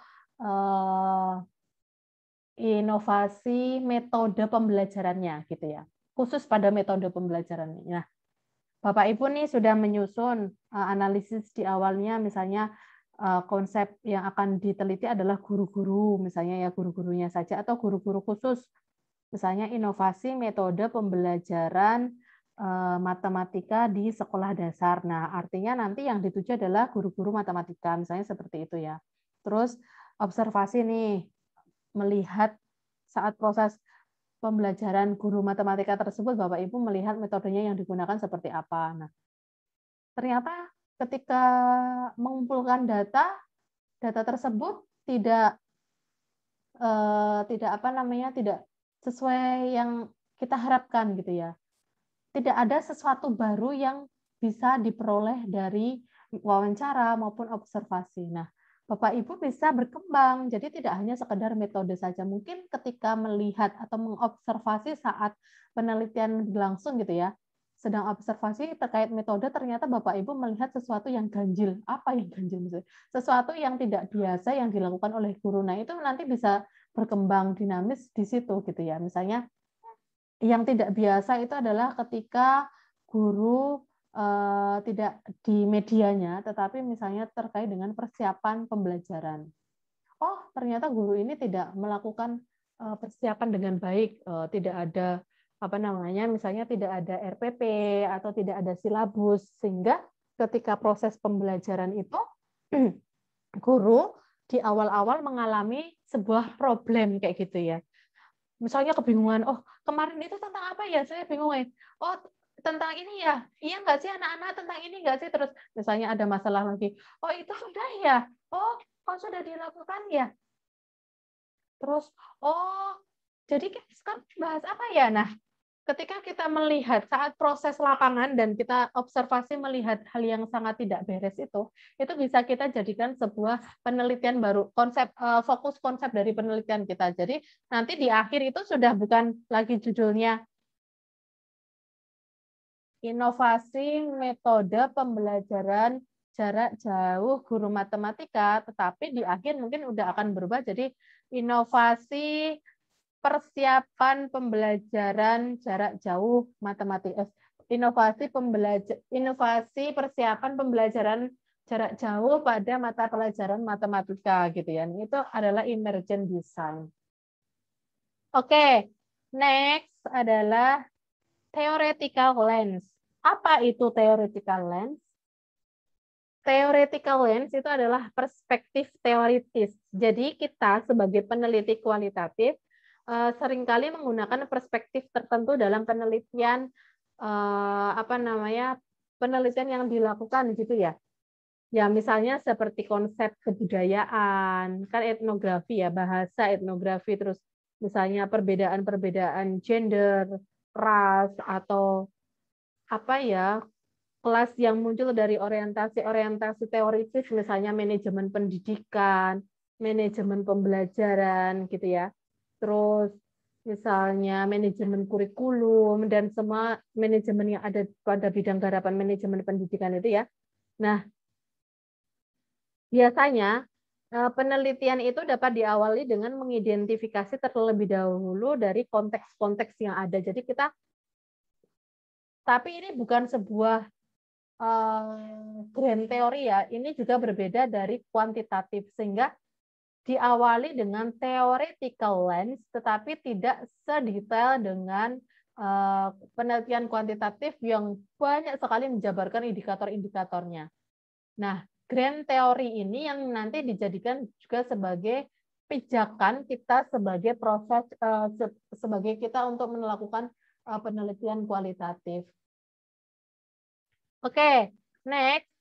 inovasi metode pembelajarannya gitu ya. khusus pada metode pembelajaran. Nah, Bapak Ibu nih sudah menyusun analisis di awalnya, misalnya konsep yang akan diteliti adalah guru-guru, misalnya ya guru-gurunya saja atau guru-guru khusus, misalnya inovasi metode pembelajaran matematika di sekolah dasar. Nah, artinya nanti yang dituju adalah guru-guru matematika, misalnya seperti itu ya. Terus observasi nih, melihat saat proses pembelajaran guru matematika tersebut, Bapak Ibu melihat metodenya yang digunakan seperti apa. Nah, ternyata ketika mengumpulkan data tersebut tidak tidak sesuai yang kita harapkan gitu ya. Tidak ada sesuatu baru yang bisa diperoleh dari wawancara maupun observasi. Nah, Bapak Ibu bisa berkembang, jadi tidak hanya sekedar metode saja. Mungkin ketika melihat atau mengobservasi saat penelitian berlangsung gitu ya, sedang observasi terkait metode, ternyata Bapak Ibu melihat sesuatu yang ganjil. Apa yang ganjil? Sesuatu yang tidak biasa yang dilakukan oleh guru. Nah, itu nanti bisa berkembang dinamis di situ gitu ya. Misalnya yang tidak biasa itu adalah ketika guru tidak di medianya, tetapi misalnya terkait dengan persiapan pembelajaran. Oh, ternyata guru ini tidak melakukan persiapan dengan baik, tidak ada misalnya tidak ada RPP atau tidak ada silabus, sehingga ketika proses pembelajaran itu guru di awal-awal mengalami sebuah problem kayak gitu ya. Misalnya kebingungan, oh kemarin itu tentang apa ya? Saya bingung ya. Oh tentang ini ya, iya nggak sih anak-anak tentang ini nggak sih? Terus misalnya ada masalah lagi, oh itu sudah ya, oh kok sudah dilakukan ya? Terus, oh jadi sekarang bahas apa ya? Nah, ketika kita melihat saat proses lapangan dan kita observasi melihat hal yang sangat tidak beres itu bisa kita jadikan sebuah penelitian baru, fokus konsep dari penelitian kita. Jadi nanti di akhir itu sudah bukan lagi judulnya inovasi metode pembelajaran jarak jauh guru matematika, tetapi di akhir mungkin udah akan berubah jadi inovasi persiapan pembelajaran jarak jauh matematika, inovasi persiapan pembelajaran jarak jauh pada mata pelajaran matematika gitu ya. Itu adalah emergent design. Oke, next adalah theoretical lens. Apa itu theoretical lens? Theoretical lens itu adalah perspektif teoritis. Jadi kita sebagai peneliti kualitatif seringkali menggunakan perspektif tertentu dalam penelitian penelitian yang dilakukan gitu ya. Ya misalnya seperti konsep kebudayaan, kan etnografi ya, bahasa etnografi, terus misalnya perbedaan-perbedaan gender, ras, atau kelas yang muncul dari orientasi teoritis, misalnya manajemen pendidikan, manajemen pembelajaran gitu ya. Terus misalnya manajemen kurikulum dan semua manajemen yang ada pada bidang garapan manajemen pendidikan itu ya. Nah, biasanya penelitian itu dapat diawali dengan mengidentifikasi terlebih dahulu dari konteks-konteks yang ada. Jadi tapi ini bukan sebuah grand teori ya, ini juga berbeda dari kuantitatif, sehingga diawali dengan theoretical lens, tetapi tidak sedetail dengan penelitian kuantitatif yang banyak sekali menjabarkan indikator-indikatornya. Nah, grand teori ini yang nanti dijadikan juga sebagai pijakan kita sebagai proses, sebagai kita untuk melakukan penelitian kualitatif. Oke, next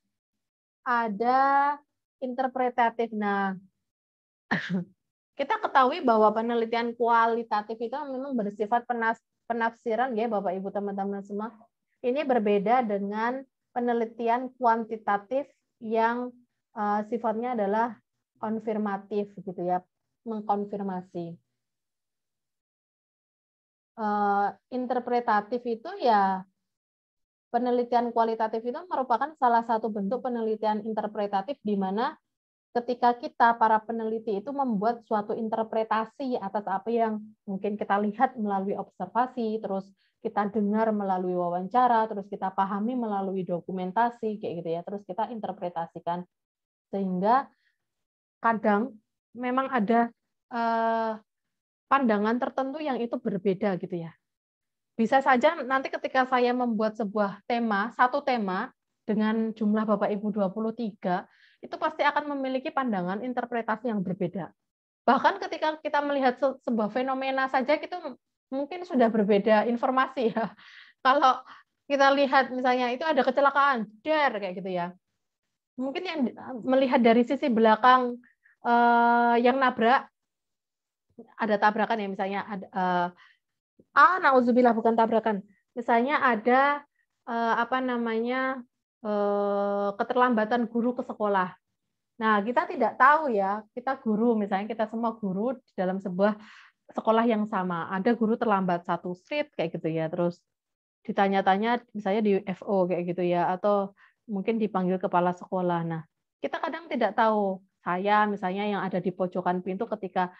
ada interpretatif. Nah, kita ketahui bahwa penelitian kualitatif itu memang bersifat penafsiran ya Bapak Ibu teman-teman semua. Ini berbeda dengan penelitian kuantitatif yang sifatnya adalah konfirmatif gitu ya, mengkonfirmasi. Interpretatif itu ya, penelitian kualitatif itu merupakan salah satu bentuk penelitian interpretatif di mana ketika kita para peneliti itu membuat suatu interpretasi atas apa yang mungkin kita lihat melalui observasi, terus kita dengar melalui wawancara, terus kita pahami melalui dokumentasi kayak gitu ya, terus kita interpretasikan. Sehingga kadang memang ada pandangan tertentu yang itu berbeda gitu ya. Bisa saja nanti ketika saya membuat sebuah tema, satu tema dengan jumlah Bapak Ibu 23, itu pasti akan memiliki pandangan interpretasi yang berbeda. Bahkan ketika kita melihat sebuah fenomena saja, itu mungkin sudah berbeda informasi ya. Kalau kita lihat misalnya itu ada kecelakaan, kayak gitu ya. Mungkin yang melihat dari sisi belakang yang nabrak, ada tabrakan ya misalnya, nauzubillah bukan tabrakan. Misalnya ada keterlambatan guru ke sekolah. Nah, kita tidak tahu ya, kita guru, misalnya kita semua guru di dalam sebuah sekolah yang sama. Ada guru terlambat satu street kayak gitu ya, terus ditanya-tanya misalnya di FO kayak gitu ya, atau mungkin dipanggil kepala sekolah. Nah, kita kadang tidak tahu. Saya misalnya yang ada di pojokan pintu ketika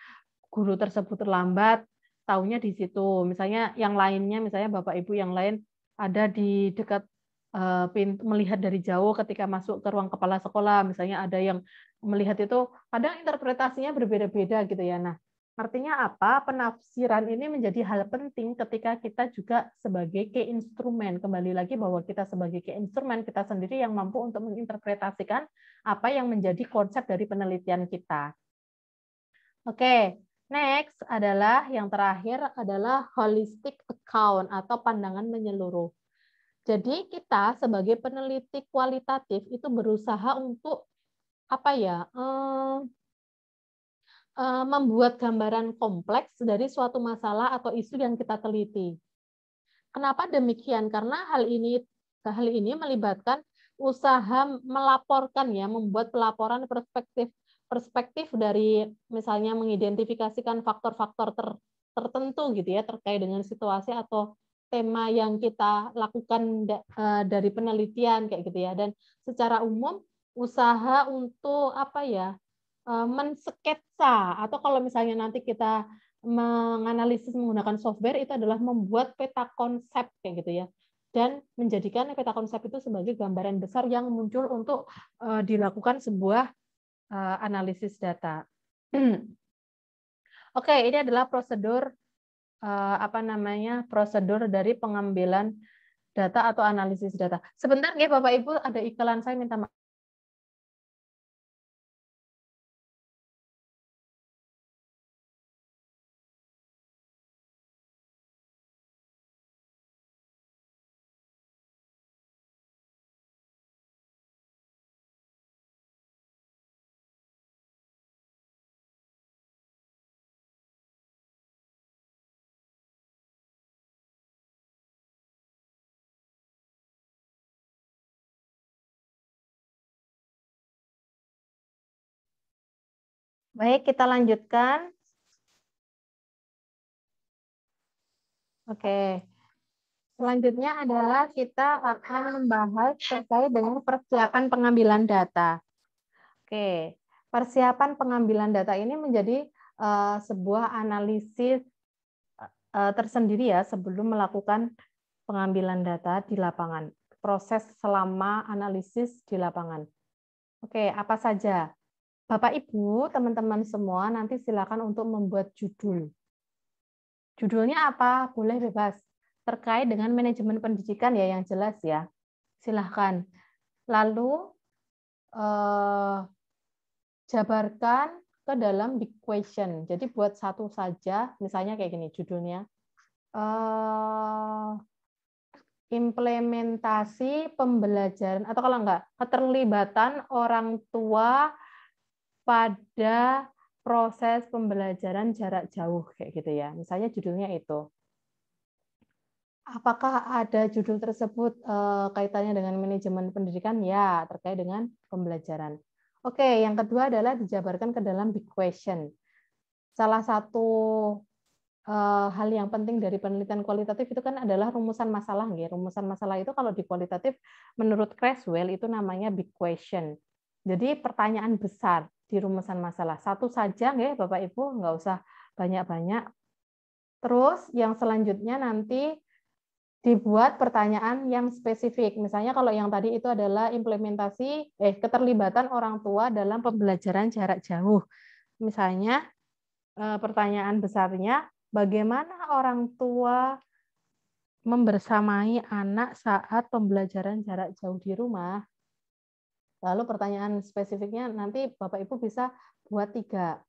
guru tersebut terlambat, taunya di situ. Misalnya yang lainnya, misalnya Bapak Ibu yang lain ada di dekat pintu, melihat dari jauh ketika masuk ke ruang kepala sekolah, misalnya ada yang melihat itu, kadang interpretasinya berbeda-beda gitu ya. Nah, artinya apa? Penafsiran ini menjadi hal penting ketika kita juga sebagai key instrumen. Kembali lagi bahwa kita sebagai key instrumen, kita sendiri yang mampu untuk menginterpretasikan apa yang menjadi konsep dari penelitian kita. Oke, next adalah yang terakhir adalah holistic account atau pandangan menyeluruh. Jadi kita sebagai peneliti kualitatif itu berusaha untuk membuat gambaran kompleks dari suatu masalah atau isu yang kita teliti. Kenapa demikian? Karena hal ini melibatkan usaha melaporkan ya, membuat pelaporan perspektif dari misalnya mengidentifikasikan faktor-faktor tertentu gitu ya terkait dengan situasi atau tema yang kita lakukan dari penelitian kayak gitu ya. Dan secara umum usaha untuk mensketsa, atau kalau misalnya nanti kita menganalisis menggunakan software, itu adalah membuat peta konsep kayak gitu ya, dan menjadikan peta konsep itu sebagai gambaran besar yang muncul untuk dilakukan sebuah analisis data. Oke, ini adalah prosedur prosedur dari pengambilan data atau analisis data. Sebentar ya Bapak Ibu, ada iklan, saya minta maaf. Baik, kita lanjutkan. Oke. Selanjutnya adalah kita akan membahas terkait dengan persiapan pengambilan data. Oke, persiapan pengambilan data ini menjadi sebuah analisis tersendiri ya sebelum melakukan pengambilan data di lapangan. Proses selama analisis di lapangan. Oke, apa saja? Bapak Ibu, teman-teman semua nanti silakan untuk membuat judul. Judulnya apa? Boleh bebas. Terkait dengan manajemen pendidikan ya, yang jelas ya. Silahkan. Lalu jabarkan ke dalam big question. Jadi buat satu saja, misalnya kayak gini judulnya. Implementasi pembelajaran, atau kalau enggak, keterlibatan orang tua pada proses pembelajaran jarak jauh kayak gitu ya. Misalnya judulnya itu. Apakah ada judul tersebut kaitannya dengan manajemen pendidikan? Ya, terkait dengan pembelajaran. Oke, yang kedua adalah dijabarkan ke dalam big question. Salah satu hal yang penting dari penelitian kualitatif itu kan adalah rumusan masalah. Ya. Rumusan masalah itu kalau di kualitatif menurut Creswell itu namanya big question. Jadi pertanyaan besar di rumusan masalah. Satu saja ya Bapak Ibu, nggak usah banyak-banyak. Terus yang selanjutnya nanti dibuat pertanyaan yang spesifik. Misalnya kalau yang tadi itu adalah keterlibatan orang tua dalam pembelajaran jarak jauh. Misalnya pertanyaan besarnya, bagaimana orang tua membersamai anak saat pembelajaran jarak jauh di rumah? Lalu pertanyaan spesifiknya nanti Bapak Ibu bisa buat 3.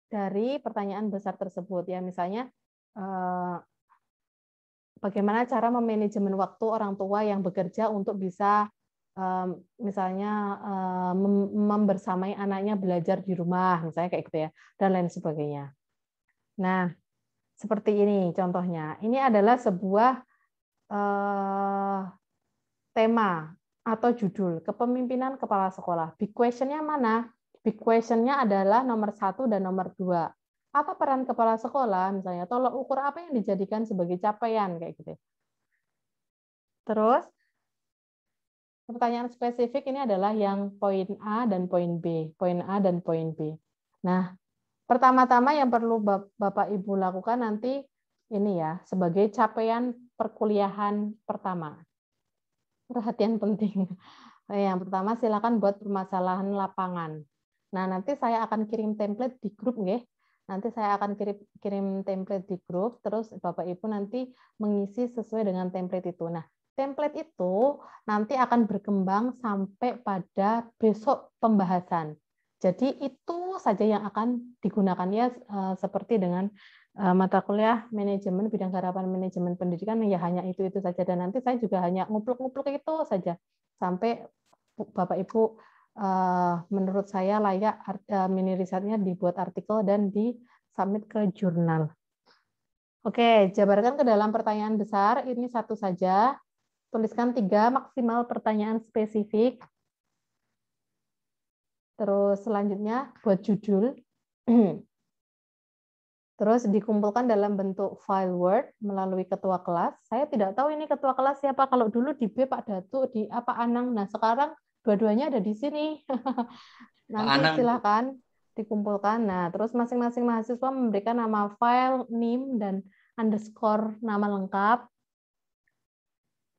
Dari pertanyaan besar tersebut ya, misalnya bagaimana cara memanajemen waktu orang tua yang bekerja untuk bisa misalnya membersamai anaknya belajar di rumah, misalnya kayak gitu ya, dan lain sebagainya. Nah, seperti ini contohnya. Ini adalah sebuah tema atau judul kepemimpinan kepala sekolah. Big question-nya mana? Big question-nya adalah nomor 1 dan nomor 2. Apa peran kepala sekolah? Misalnya, tolok ukur apa yang dijadikan sebagai capaian kayak gitu. Terus pertanyaan spesifik ini adalah yang poin A dan poin B, poin A dan poin B. Nah, pertama-tama yang perlu Bapak Ibu lakukan nanti ini ya, sebagai capaian perkuliahan pertama. Perhatian penting. Yang pertama silakan buat permasalahan lapangan. Nah, nanti saya akan kirim template di grup nggih. Nanti saya akan kirim template di grup, terus Bapak Ibu nanti mengisi sesuai dengan template itu. Nah, template itu nanti akan berkembang sampai pada besok pembahasan. Jadi itu saja yang akan digunakan ya, seperti dengan mata kuliah manajemen bidang harapan manajemen pendidikan ya hanya itu saja, dan nanti saya juga hanya ngupluk-ngupluk itu saja sampai Bapak Ibu menurut saya layak mini risetnya dibuat artikel dan di submit ke jurnal. Oke, jabarkan ke dalam pertanyaan besar ini satu saja. Tuliskan 3 maksimal pertanyaan spesifik. Terus selanjutnya buat judul. Terus dikumpulkan dalam bentuk file Word melalui ketua kelas. Saya tidak tahu ini ketua kelas siapa. Kalau dulu di B Pak Datu, di A Pak Anang. Nah sekarang dua-duanya ada di sini. Nanti silakan dikumpulkan. Nah terus masing-masing mahasiswa memberikan nama file, NIM, dan underscore nama lengkap.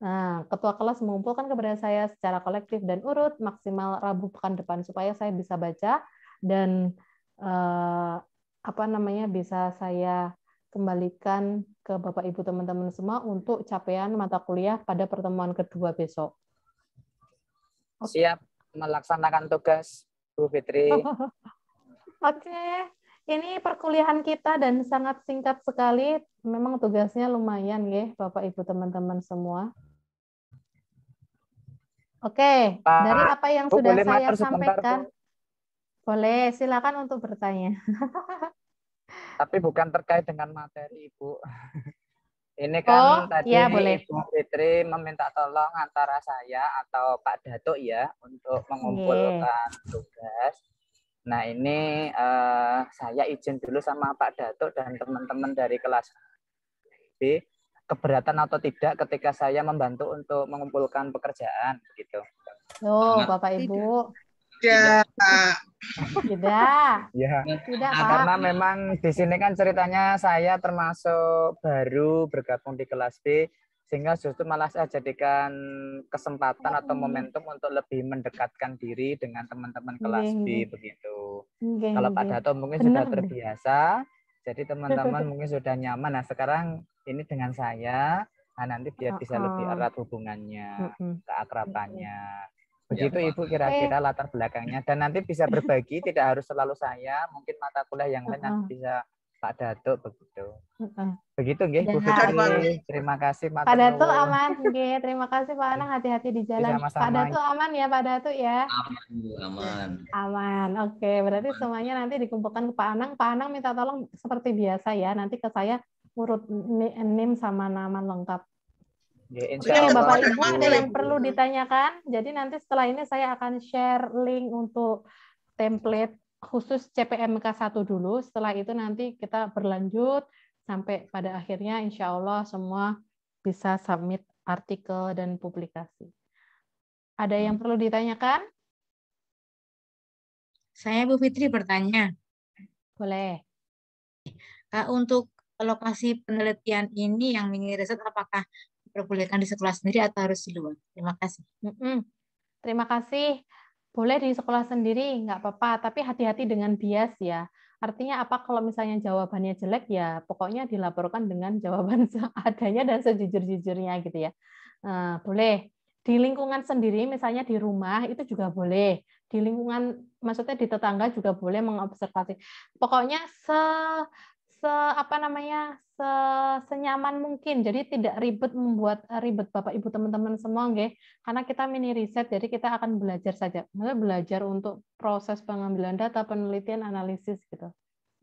Nah, ketua kelas mengumpulkan kepada saya secara kolektif dan urut maksimal Rabu pekan depan supaya saya bisa baca dan bisa saya kembalikan ke Bapak Ibu teman-teman semua untuk capaian mata kuliah pada pertemuan kedua besok. Siap melaksanakan tugas, Bu Fitri. Oke. Ini perkuliahan kita dan sangat singkat sekali. Memang tugasnya lumayan ya, Bapak Ibu teman-teman semua. Oke, dari apa yang sudah saya sampaikan, boleh silakan untuk bertanya. Tapi bukan terkait dengan materi, Ibu. Ini kan tadi ya, boleh. Ibu Fitri meminta tolong antara saya atau Pak Datuk ya untuk mengumpulkan tugas. Nah ini saya izin dulu sama Pak Datuk dan teman-teman dari kelas B, keberatan atau tidak ketika saya membantu untuk mengumpulkan pekerjaan begitu. Bapak Ibu. Tidak. Tidak. Ya. Tidak, Pak. Karena memang di sini kan ceritanya saya termasuk baru bergabung di kelas B, sehingga justru malah saya jadikan kesempatan atau momentum untuk lebih mendekatkan diri dengan teman-teman kelas B begitu. Kalau Pak Dato mungkin sudah terbiasa, jadi teman-teman mungkin sudah nyaman. Nah sekarang ini dengan saya, nah nanti biar bisa lebih erat hubungannya, keakrabannya. Begitu Ibu kira-kira latar belakangnya. Dan nanti bisa berbagi, tidak harus selalu saya. Mungkin mata kuliah yang lain nanti bisa Pak Datuk begitu. Begitu nggih Bu Fitri. Terima kasih Pak Datuk aman nggih. Terima kasih Pak Anang, hati-hati di jalan. Sama-sama. Pak Datuk aman ya Pak Datuk ya? Aman Bu, aman. Aman. Oke, berarti semuanya nanti dikumpulkan ke Pak Anang. Pak Anang minta tolong seperti biasa ya. Nanti ke saya urut NIM sama nama lengkap. Ya, Oke, Bapak Ibu ada yang perlu ditanyakan. Jadi nanti setelah ini saya akan share link untuk template khusus CPMK 1 dulu. Setelah itu nanti kita berlanjut sampai pada akhirnya insya Allah semua bisa submit artikel dan publikasi. Ada yang perlu ditanyakan? Saya Bu Fitri bertanya. Boleh. Untuk lokasi penelitian ini yang mini riset apakah diperbolehkan di sekolah sendiri atau harus di luar? Terima kasih. Terima kasih. Boleh di sekolah sendiri, nggak apa-apa, tapi hati-hati dengan bias ya. Artinya apa kalau misalnya jawabannya jelek ya pokoknya dilaporkan dengan jawaban seadanya dan sejujur-jujurnya gitu ya. Boleh. Di lingkungan sendiri misalnya di rumah itu juga boleh. Di lingkungan maksudnya di tetangga juga boleh mengobservasi. Pokoknya senyaman mungkin. Jadi tidak membuat ribet Bapak Ibu teman-teman semua nggih. Karena kita mini riset jadi kita akan belajar saja. Maksudnya belajar untuk proses pengambilan data, penelitian, analisis gitu.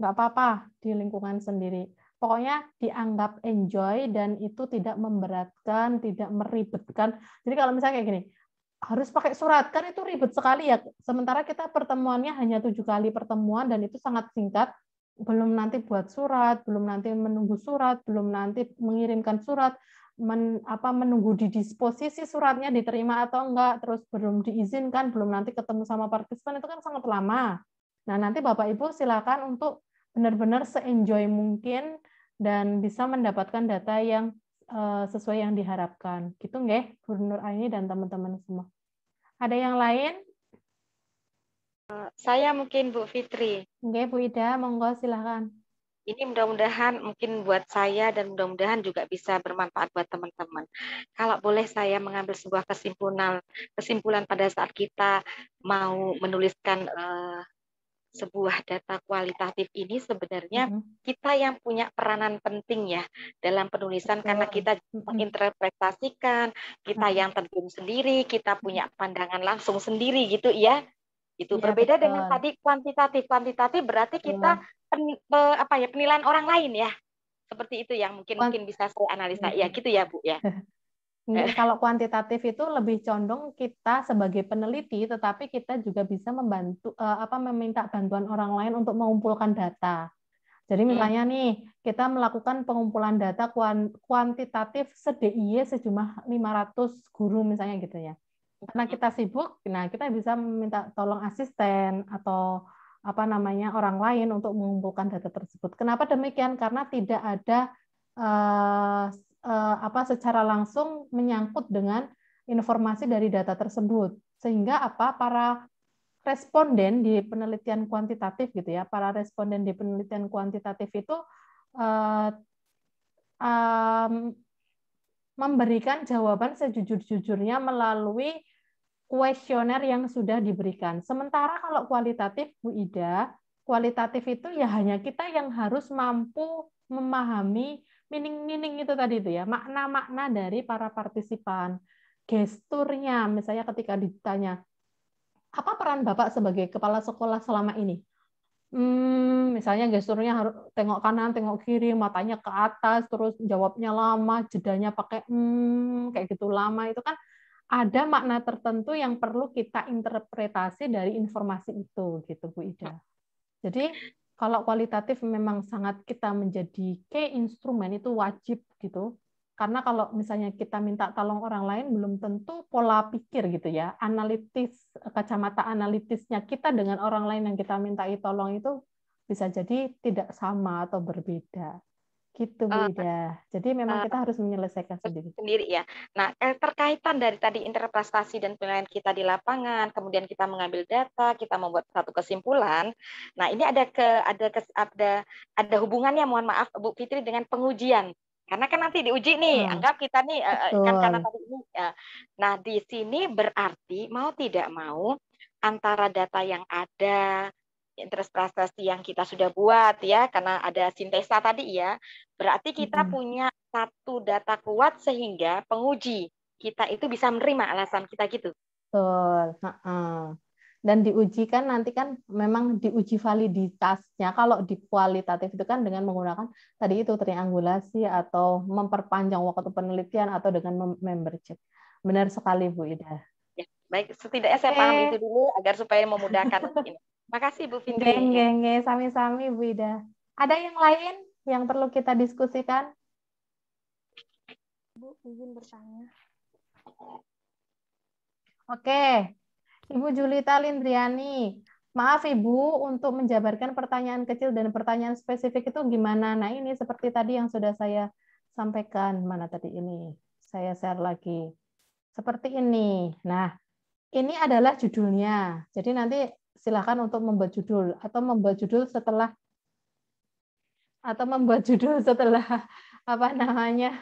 Nggak apa-apa di lingkungan sendiri. Pokoknya dianggap enjoy dan itu tidak memberatkan, tidak meribetkan. Jadi kalau misalnya kayak gini, harus pakai surat, kan itu ribet sekali ya. Sementara kita pertemuannya hanya 7 kali pertemuan dan itu sangat singkat. Belum nanti buat surat, belum nanti menunggu surat, belum nanti mengirimkan surat, menunggu di disposisi suratnya diterima atau enggak, terus belum diizinkan, belum nanti ketemu sama partisipan, itu kan sangat lama. Nah, nanti Bapak Ibu silakan untuk benar-benar se-enjoy mungkin dan bisa mendapatkan data yang sesuai yang diharapkan. Gitu nggih, Bu Nur Aini dan teman-teman semua. Ada yang lain? Saya mungkin Bu Fitri. Oke, Bu Ida, monggo silakan. Ini mudah-mudahan mungkin buat saya dan mudah-mudahan juga bisa bermanfaat buat teman-teman. Kalau boleh saya mengambil sebuah kesimpulan pada saat kita mau menuliskan sebuah data kualitatif ini sebenarnya kita yang punya peranan penting ya dalam penulisan karena kita menginterpretasikan, kita yang terjun sendiri, kita punya pandangan langsung sendiri gitu ya. Itu berbeda dengan tadi kuantitatif berarti kita penilaian orang lain ya. Seperti itu yang mungkin bisa saya analisa ya gitu ya Bu ya. Kalau kuantitatif itu lebih condong kita sebagai peneliti, tetapi kita juga bisa membantu meminta bantuan orang lain untuk mengumpulkan data. Jadi misalnya nih kita melakukan pengumpulan data kuantitatif se-DIY sejumlah 500 guru misalnya gitu ya. Karena kita sibuk, nah kita bisa meminta tolong asisten atau orang lain untuk mengumpulkan data tersebut. Kenapa demikian? Karena tidak ada secara langsung menyangkut dengan informasi dari data tersebut, sehingga para responden di penelitian kuantitatif gitu ya, para responden di penelitian kuantitatif itu memberikan jawaban sejujur-jujurnya melalui kuesioner yang sudah diberikan. Sementara kalau kualitatif, Bu Ida, kualitatif itu ya hanya kita yang harus mampu memahami meaning itu tadi itu ya, makna-makna dari para partisipan. Gesturnya, misalnya ketika ditanya, apa peran Bapak sebagai kepala sekolah selama ini? Misalnya gesturnya harus tengok kanan, tengok kiri, matanya ke atas, terus jawabnya lama, jedanya pakai kayak gitu lama, itu kan ada makna tertentu yang perlu kita interpretasi dari informasi itu, gitu Bu Ida. Jadi kalau kualitatif memang sangat kita menjadi key instrumen itu wajib gitu. Karena kalau misalnya kita minta tolong orang lain belum tentu pola pikir gitu ya, kacamata analitisnya kita dengan orang lain yang kita mintai tolong itu bisa jadi tidak sama atau berbeda. Gitu Bu Ida. Jadi memang kita harus menyelesaikan sendiri ya. Nah, terkaitan dari tadi interpretasi dan penilaian kita di lapangan, kemudian kita mengambil data, kita membuat satu kesimpulan. Nah, ini ada hubungannya, mohon maaf Bu Fitri, dengan pengujian. Karena kan nanti diuji nih, anggap kita nih kan karena tadi ini. Nah, di sini berarti mau tidak mau antara data yang ada, interpretasi yang kita sudah buat ya, karena ada sintesa tadi ya, berarti kita punya satu data kuat sehingga penguji kita itu bisa menerima alasan kita gitu. Betul. Dan diuji kan nanti kan memang diuji validitasnya. Kalau di kualitatif itu kan dengan menggunakan tadi itu triangulasi atau memperpanjang waktu penelitian atau dengan membership. Benar sekali Bu Ida. Ya, baik, setidaknya saya paham itu dulu agar supaya memudahkan ini. Makasih Bu Fitri. Sami-sami Bu Ida. Ada yang lain yang perlu kita diskusikan? Bu, izin bertanya. Oke. Ibu Julita Lindriani, Maaf Ibu, untuk menjabarkan pertanyaan kecil dan pertanyaan spesifik itu gimana? Nah ini seperti tadi yang sudah saya sampaikan. Mana tadi ini? Saya share lagi. Seperti ini. Nah, ini adalah judulnya. Jadi nanti silakan untuk membuat judul atau membuat judul setelah apa namanya?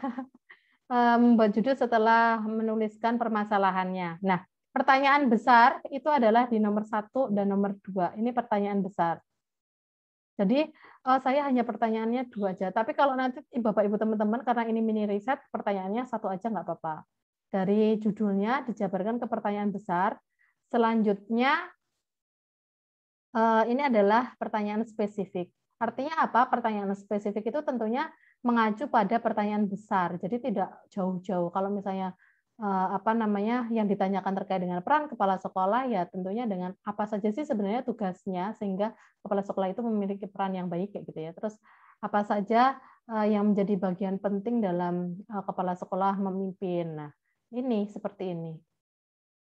Membuat judul setelah menuliskan permasalahannya. Nah, pertanyaan besar itu adalah di nomor 1 dan nomor 2. Ini pertanyaan besar. Jadi saya hanya pertanyaannya 2 aja. Tapi kalau nanti Bapak Ibu teman-teman karena ini mini riset, pertanyaannya 1 aja nggak apa-apa. Dari judulnya dijabarkan ke pertanyaan besar. Selanjutnya ini adalah pertanyaan spesifik. Artinya apa? Pertanyaan spesifik itu tentunya mengacu pada pertanyaan besar. Jadi tidak jauh-jauh. Kalau misalnya apa namanya yang ditanyakan terkait dengan peran kepala sekolah, ya tentunya dengan apa saja sih sebenarnya tugasnya sehingga kepala sekolah itu memiliki peran yang baik kayak gitu ya. Terus apa saja yang menjadi bagian penting dalam kepala sekolah memimpin. Nah, ini seperti ini.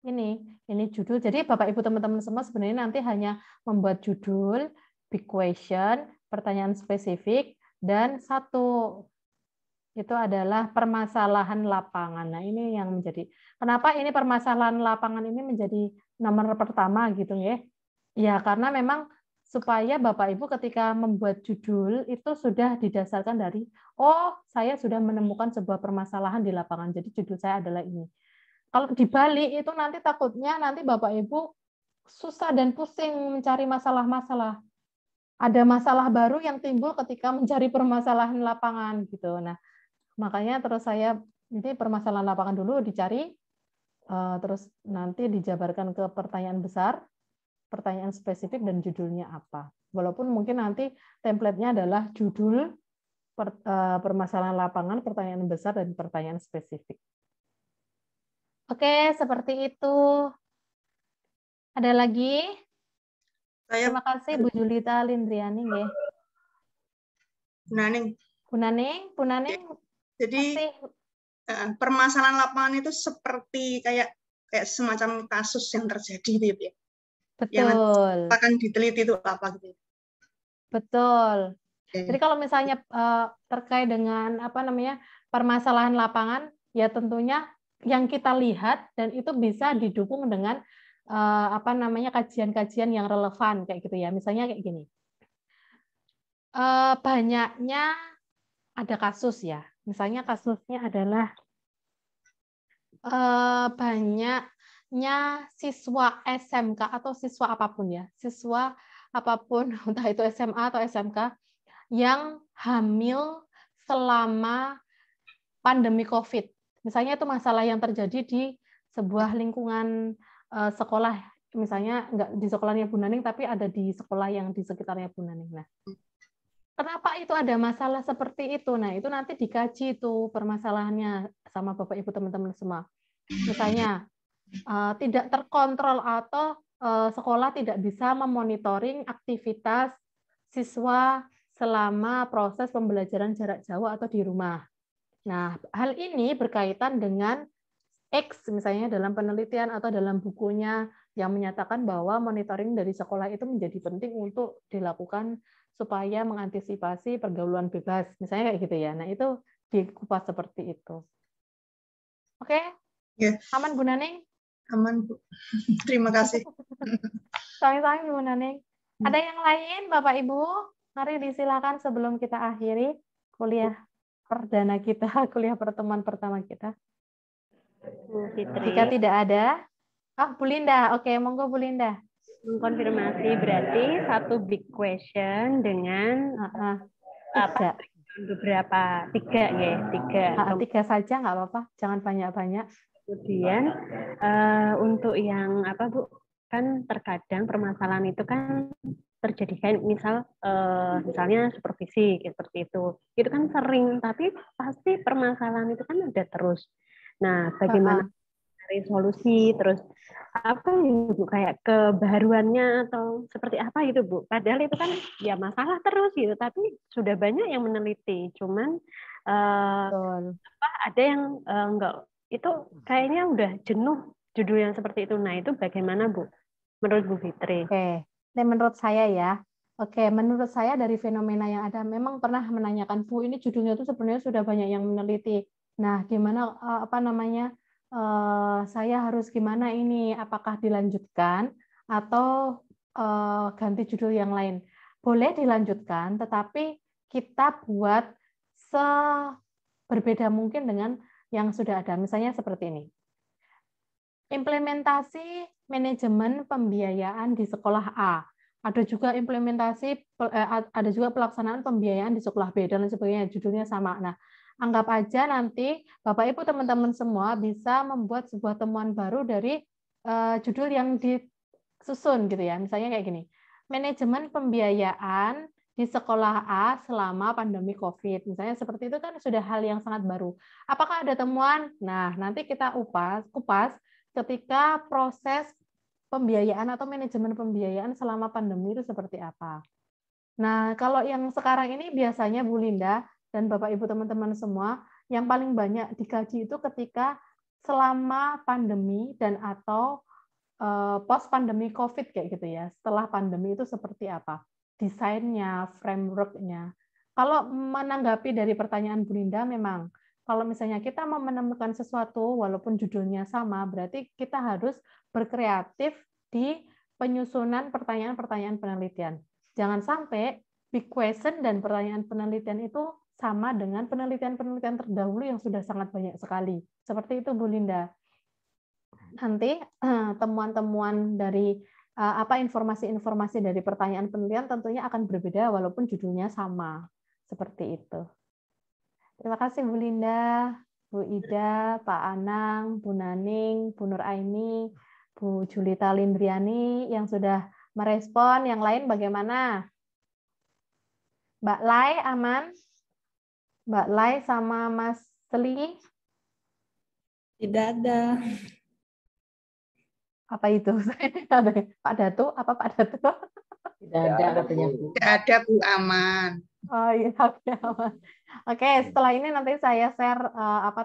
Ini judul. Jadi Bapak Ibu teman-teman semua sebenarnya nanti hanya membuat judul, big question, pertanyaan spesifik, dan 1 itu adalah permasalahan lapangan. Nah, ini yang menjadi kenapa ini permasalahan lapangan ini menjadi nomor pertama gitu ya. Ya, karena memang supaya Bapak Ibu ketika membuat judul itu sudah didasarkan dari saya sudah menemukan sebuah permasalahan di lapangan. Jadi judul saya adalah ini. Kalau dibalik itu nanti takutnya nanti Bapak Ibu susah dan pusing mencari masalah-masalah. Ada masalah baru yang timbul ketika mencari permasalahan lapangan gitu. Nah, makanya terus saya ini permasalahan lapangan dulu dicari, terus nanti dijabarkan ke pertanyaan besar, pertanyaan spesifik dan judulnya apa. Walaupun mungkin nanti template-nya adalah judul, permasalahan lapangan, pertanyaan besar dan pertanyaan spesifik. Oke, seperti itu. Ada lagi? Terima kasih Bu Julita Lindriani ya. Bu Naning. Jadi permasalahan lapangan itu seperti kayak semacam kasus yang terjadi gitu ya. Betul. Yang akan diteliti itu apa gitu. Betul. Jadi kalau misalnya terkait dengan permasalahan lapangan, ya tentunya yang kita lihat dan itu bisa didukung dengan kajian-kajian yang relevan kayak gitu ya. Misalnya kayak gini. Banyaknya ada kasus ya. Misalnya kasusnya adalah banyaknya siswa SMK atau siswa apapun ya. Siswa apapun, entah itu SMA atau SMK yang hamil selama pandemi COVID. Misalnya itu masalah yang terjadi di sebuah lingkungan sekolah, misalnya nggak di sekolahnya Bu Naning, tapi ada di sekolah yang di sekitarnya Bu Naning. Nah, kenapa itu ada masalah seperti itu? Nah, itu nanti dikaji itu permasalahannya sama Bapak Ibu teman-teman semua. Misalnya tidak terkontrol atau sekolah tidak bisa memonitoring aktivitas siswa selama proses pembelajaran jarak jauh atau di rumah. Nah, hal ini berkaitan dengan X misalnya dalam penelitian atau dalam bukunya yang menyatakan bahwa monitoring dari sekolah itu menjadi penting untuk dilakukan supaya mengantisipasi pergaulan bebas, misalnya kayak gitu ya. Nah, itu dikupas seperti itu. Oke? Ya. Aman Bu Naning? Aman Bu. Terima kasih. Sama-sama Bu Naning. Ada yang lain Bapak Ibu? Mari disilakan sebelum kita akhiri kuliah perdana kita, kuliah pertemuan pertama kita. Bu Fitri. Jika tidak ada, Bu Linda, oke, monggo Bu Linda. Mengkonfirmasi berarti satu big question dengan beberapa tiga ya, tiga saja nggak apa-apa, jangan banyak-banyak. Kemudian untuk yang Bu, kan terkadang permasalahan itu kan terjadi kan misalnya supervisi seperti itu kan sering, tapi pasti permasalahan itu kan ada terus. Nah, bagaimana cari solusi, terus apa ya Bu, kayak kebaruannya atau seperti apa gitu Bu? Padahal itu kan ya masalah terus gitu, tapi sudah banyak yang meneliti, cuman ada yang enggak, itu kayaknya udah jenuh judul yang seperti itu. Nah, itu bagaimana Bu? Menurut Bu Fitri? Oke. menurut saya ya. Oke, menurut saya dari fenomena yang ada, memang pernah menanyakan, Bu, ini judulnya itu sebenarnya sudah banyak yang meneliti. Nah, gimana saya harus gimana ini? Apakah dilanjutkan atau ganti judul yang lain? Boleh dilanjutkan, tetapi kita buat berbeda mungkin dengan yang sudah ada. Misalnya seperti ini. Implementasi manajemen pembiayaan di sekolah A. Ada juga ada juga pelaksanaan pembiayaan di sekolah B dan lain sebagainya. Judulnya sama. Nah, anggap aja nanti Bapak Ibu teman-teman semua bisa membuat sebuah temuan baru dari judul yang disusun gitu ya. Misalnya kayak gini. Manajemen pembiayaan di sekolah A selama pandemi COVID. Misalnya seperti itu kan sudah hal yang sangat baru. Apakah ada temuan? Nah, nanti kita kupas ketika proses pembiayaan atau manajemen pembiayaan selama pandemi itu seperti apa. Nah, kalau yang sekarang ini biasanya Bu Linda dan Bapak Ibu teman-teman semua, yang paling banyak dikaji itu ketika selama pandemi dan atau post pandemi COVID kayak gitu ya. Setelah pandemi itu seperti apa? Desainnya, framework-nya. Kalau menanggapi dari pertanyaan Bu Linda, memang kalau misalnya kita mau menemukan sesuatu walaupun judulnya sama, berarti kita harus berkreatif di penyusunan pertanyaan-pertanyaan penelitian. Jangan sampai big question dan pertanyaan penelitian itu sama dengan penelitian-penelitian terdahulu yang sudah sangat banyak sekali. Seperti itu Bu Linda. Nanti temuan-temuan dari informasi-informasi dari pertanyaan penelitian tentunya akan berbeda walaupun judulnya sama. Seperti itu. Terima kasih Bu Linda, Bu Ida, Pak Anang, Bu Naning, Bu Nur Aini, Bu Julita Lindriani yang sudah merespon. Yang lain bagaimana? Mbak Lai aman? Mbak Lai sama Mas Seli? Tidak ada. Apa itu? Pak Datu? Apa Pak Datu? Tidak ada katanya Bu. Tidak ada Bu, aman. Oh iya, aman. Oke, setelah ini nanti saya share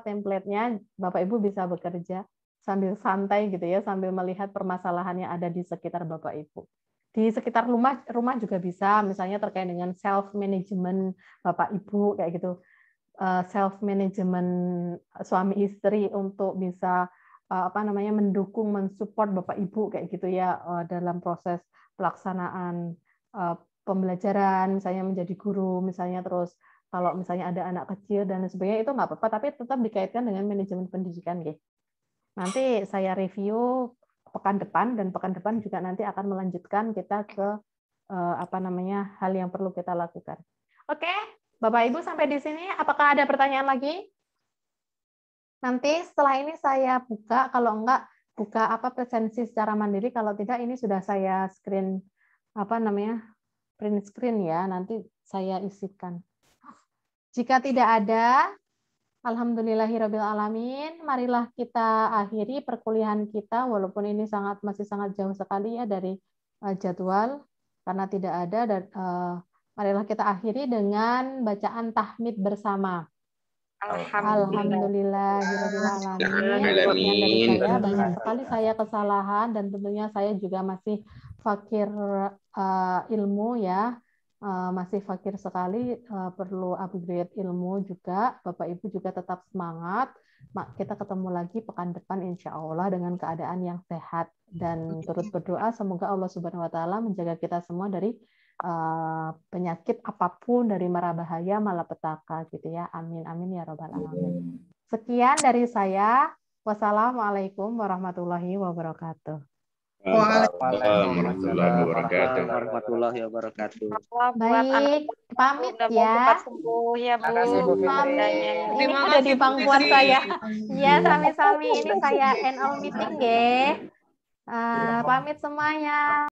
template-nya. Bapak Ibu bisa bekerja sambil santai gitu ya, sambil melihat permasalahan yang ada di sekitar Bapak Ibu. Di sekitar rumah juga bisa, misalnya terkait dengan self management Bapak Ibu kayak gitu. Self management suami istri untuk bisa mendukung, mensupport Bapak Ibu kayak gitu ya dalam proses pelaksanaan pembelajaran, misalnya menjadi guru, misalnya terus kalau misalnya ada anak kecil dan sebagainya itu nggak apa-apa, tapi tetap dikaitkan dengan manajemen pendidikan, gitu. Nanti saya review pekan depan dan pekan depan juga nanti akan melanjutkan kita ke hal yang perlu kita lakukan. Oke, Bapak Ibu sampai di sini. Apakah ada pertanyaan lagi? Nanti setelah ini saya buka, kalau enggak buka presensi secara mandiri, kalau tidak ini sudah saya screen print screen ya, nanti saya isikan. Jika tidak ada, alhamdulillahirabbil alamin, marilah kita akhiri perkuliahan kita walaupun ini masih sangat jauh sekali ya dari jadwal karena tidak ada, dan marilah kita akhiri dengan bacaan tahmid bersama. Alhamdulillahirabbil alamin. Banyak sekali saya kesalahan dan tentunya saya juga masih fakir ilmu ya. Masih fakir sekali, perlu upgrade ilmu juga. Bapak Ibu juga tetap semangat. Kita ketemu lagi pekan depan insya Allah dengan keadaan yang sehat, dan turut berdoa semoga Allah Subhanahu Wa Taala menjaga kita semua dari penyakit apapun, dari mara bahaya malapetaka gitu ya. Amin amin ya robbal alamin. Sekian dari saya. Wassalamualaikum warahmatullahi wabarakatuh. Warahmatullahi wabarakatuh. Baik, pamit ya. Ini udah di pangkuan saya. Ya, sami-sami. Ini saya end all meeting ya. Pamit semuanya.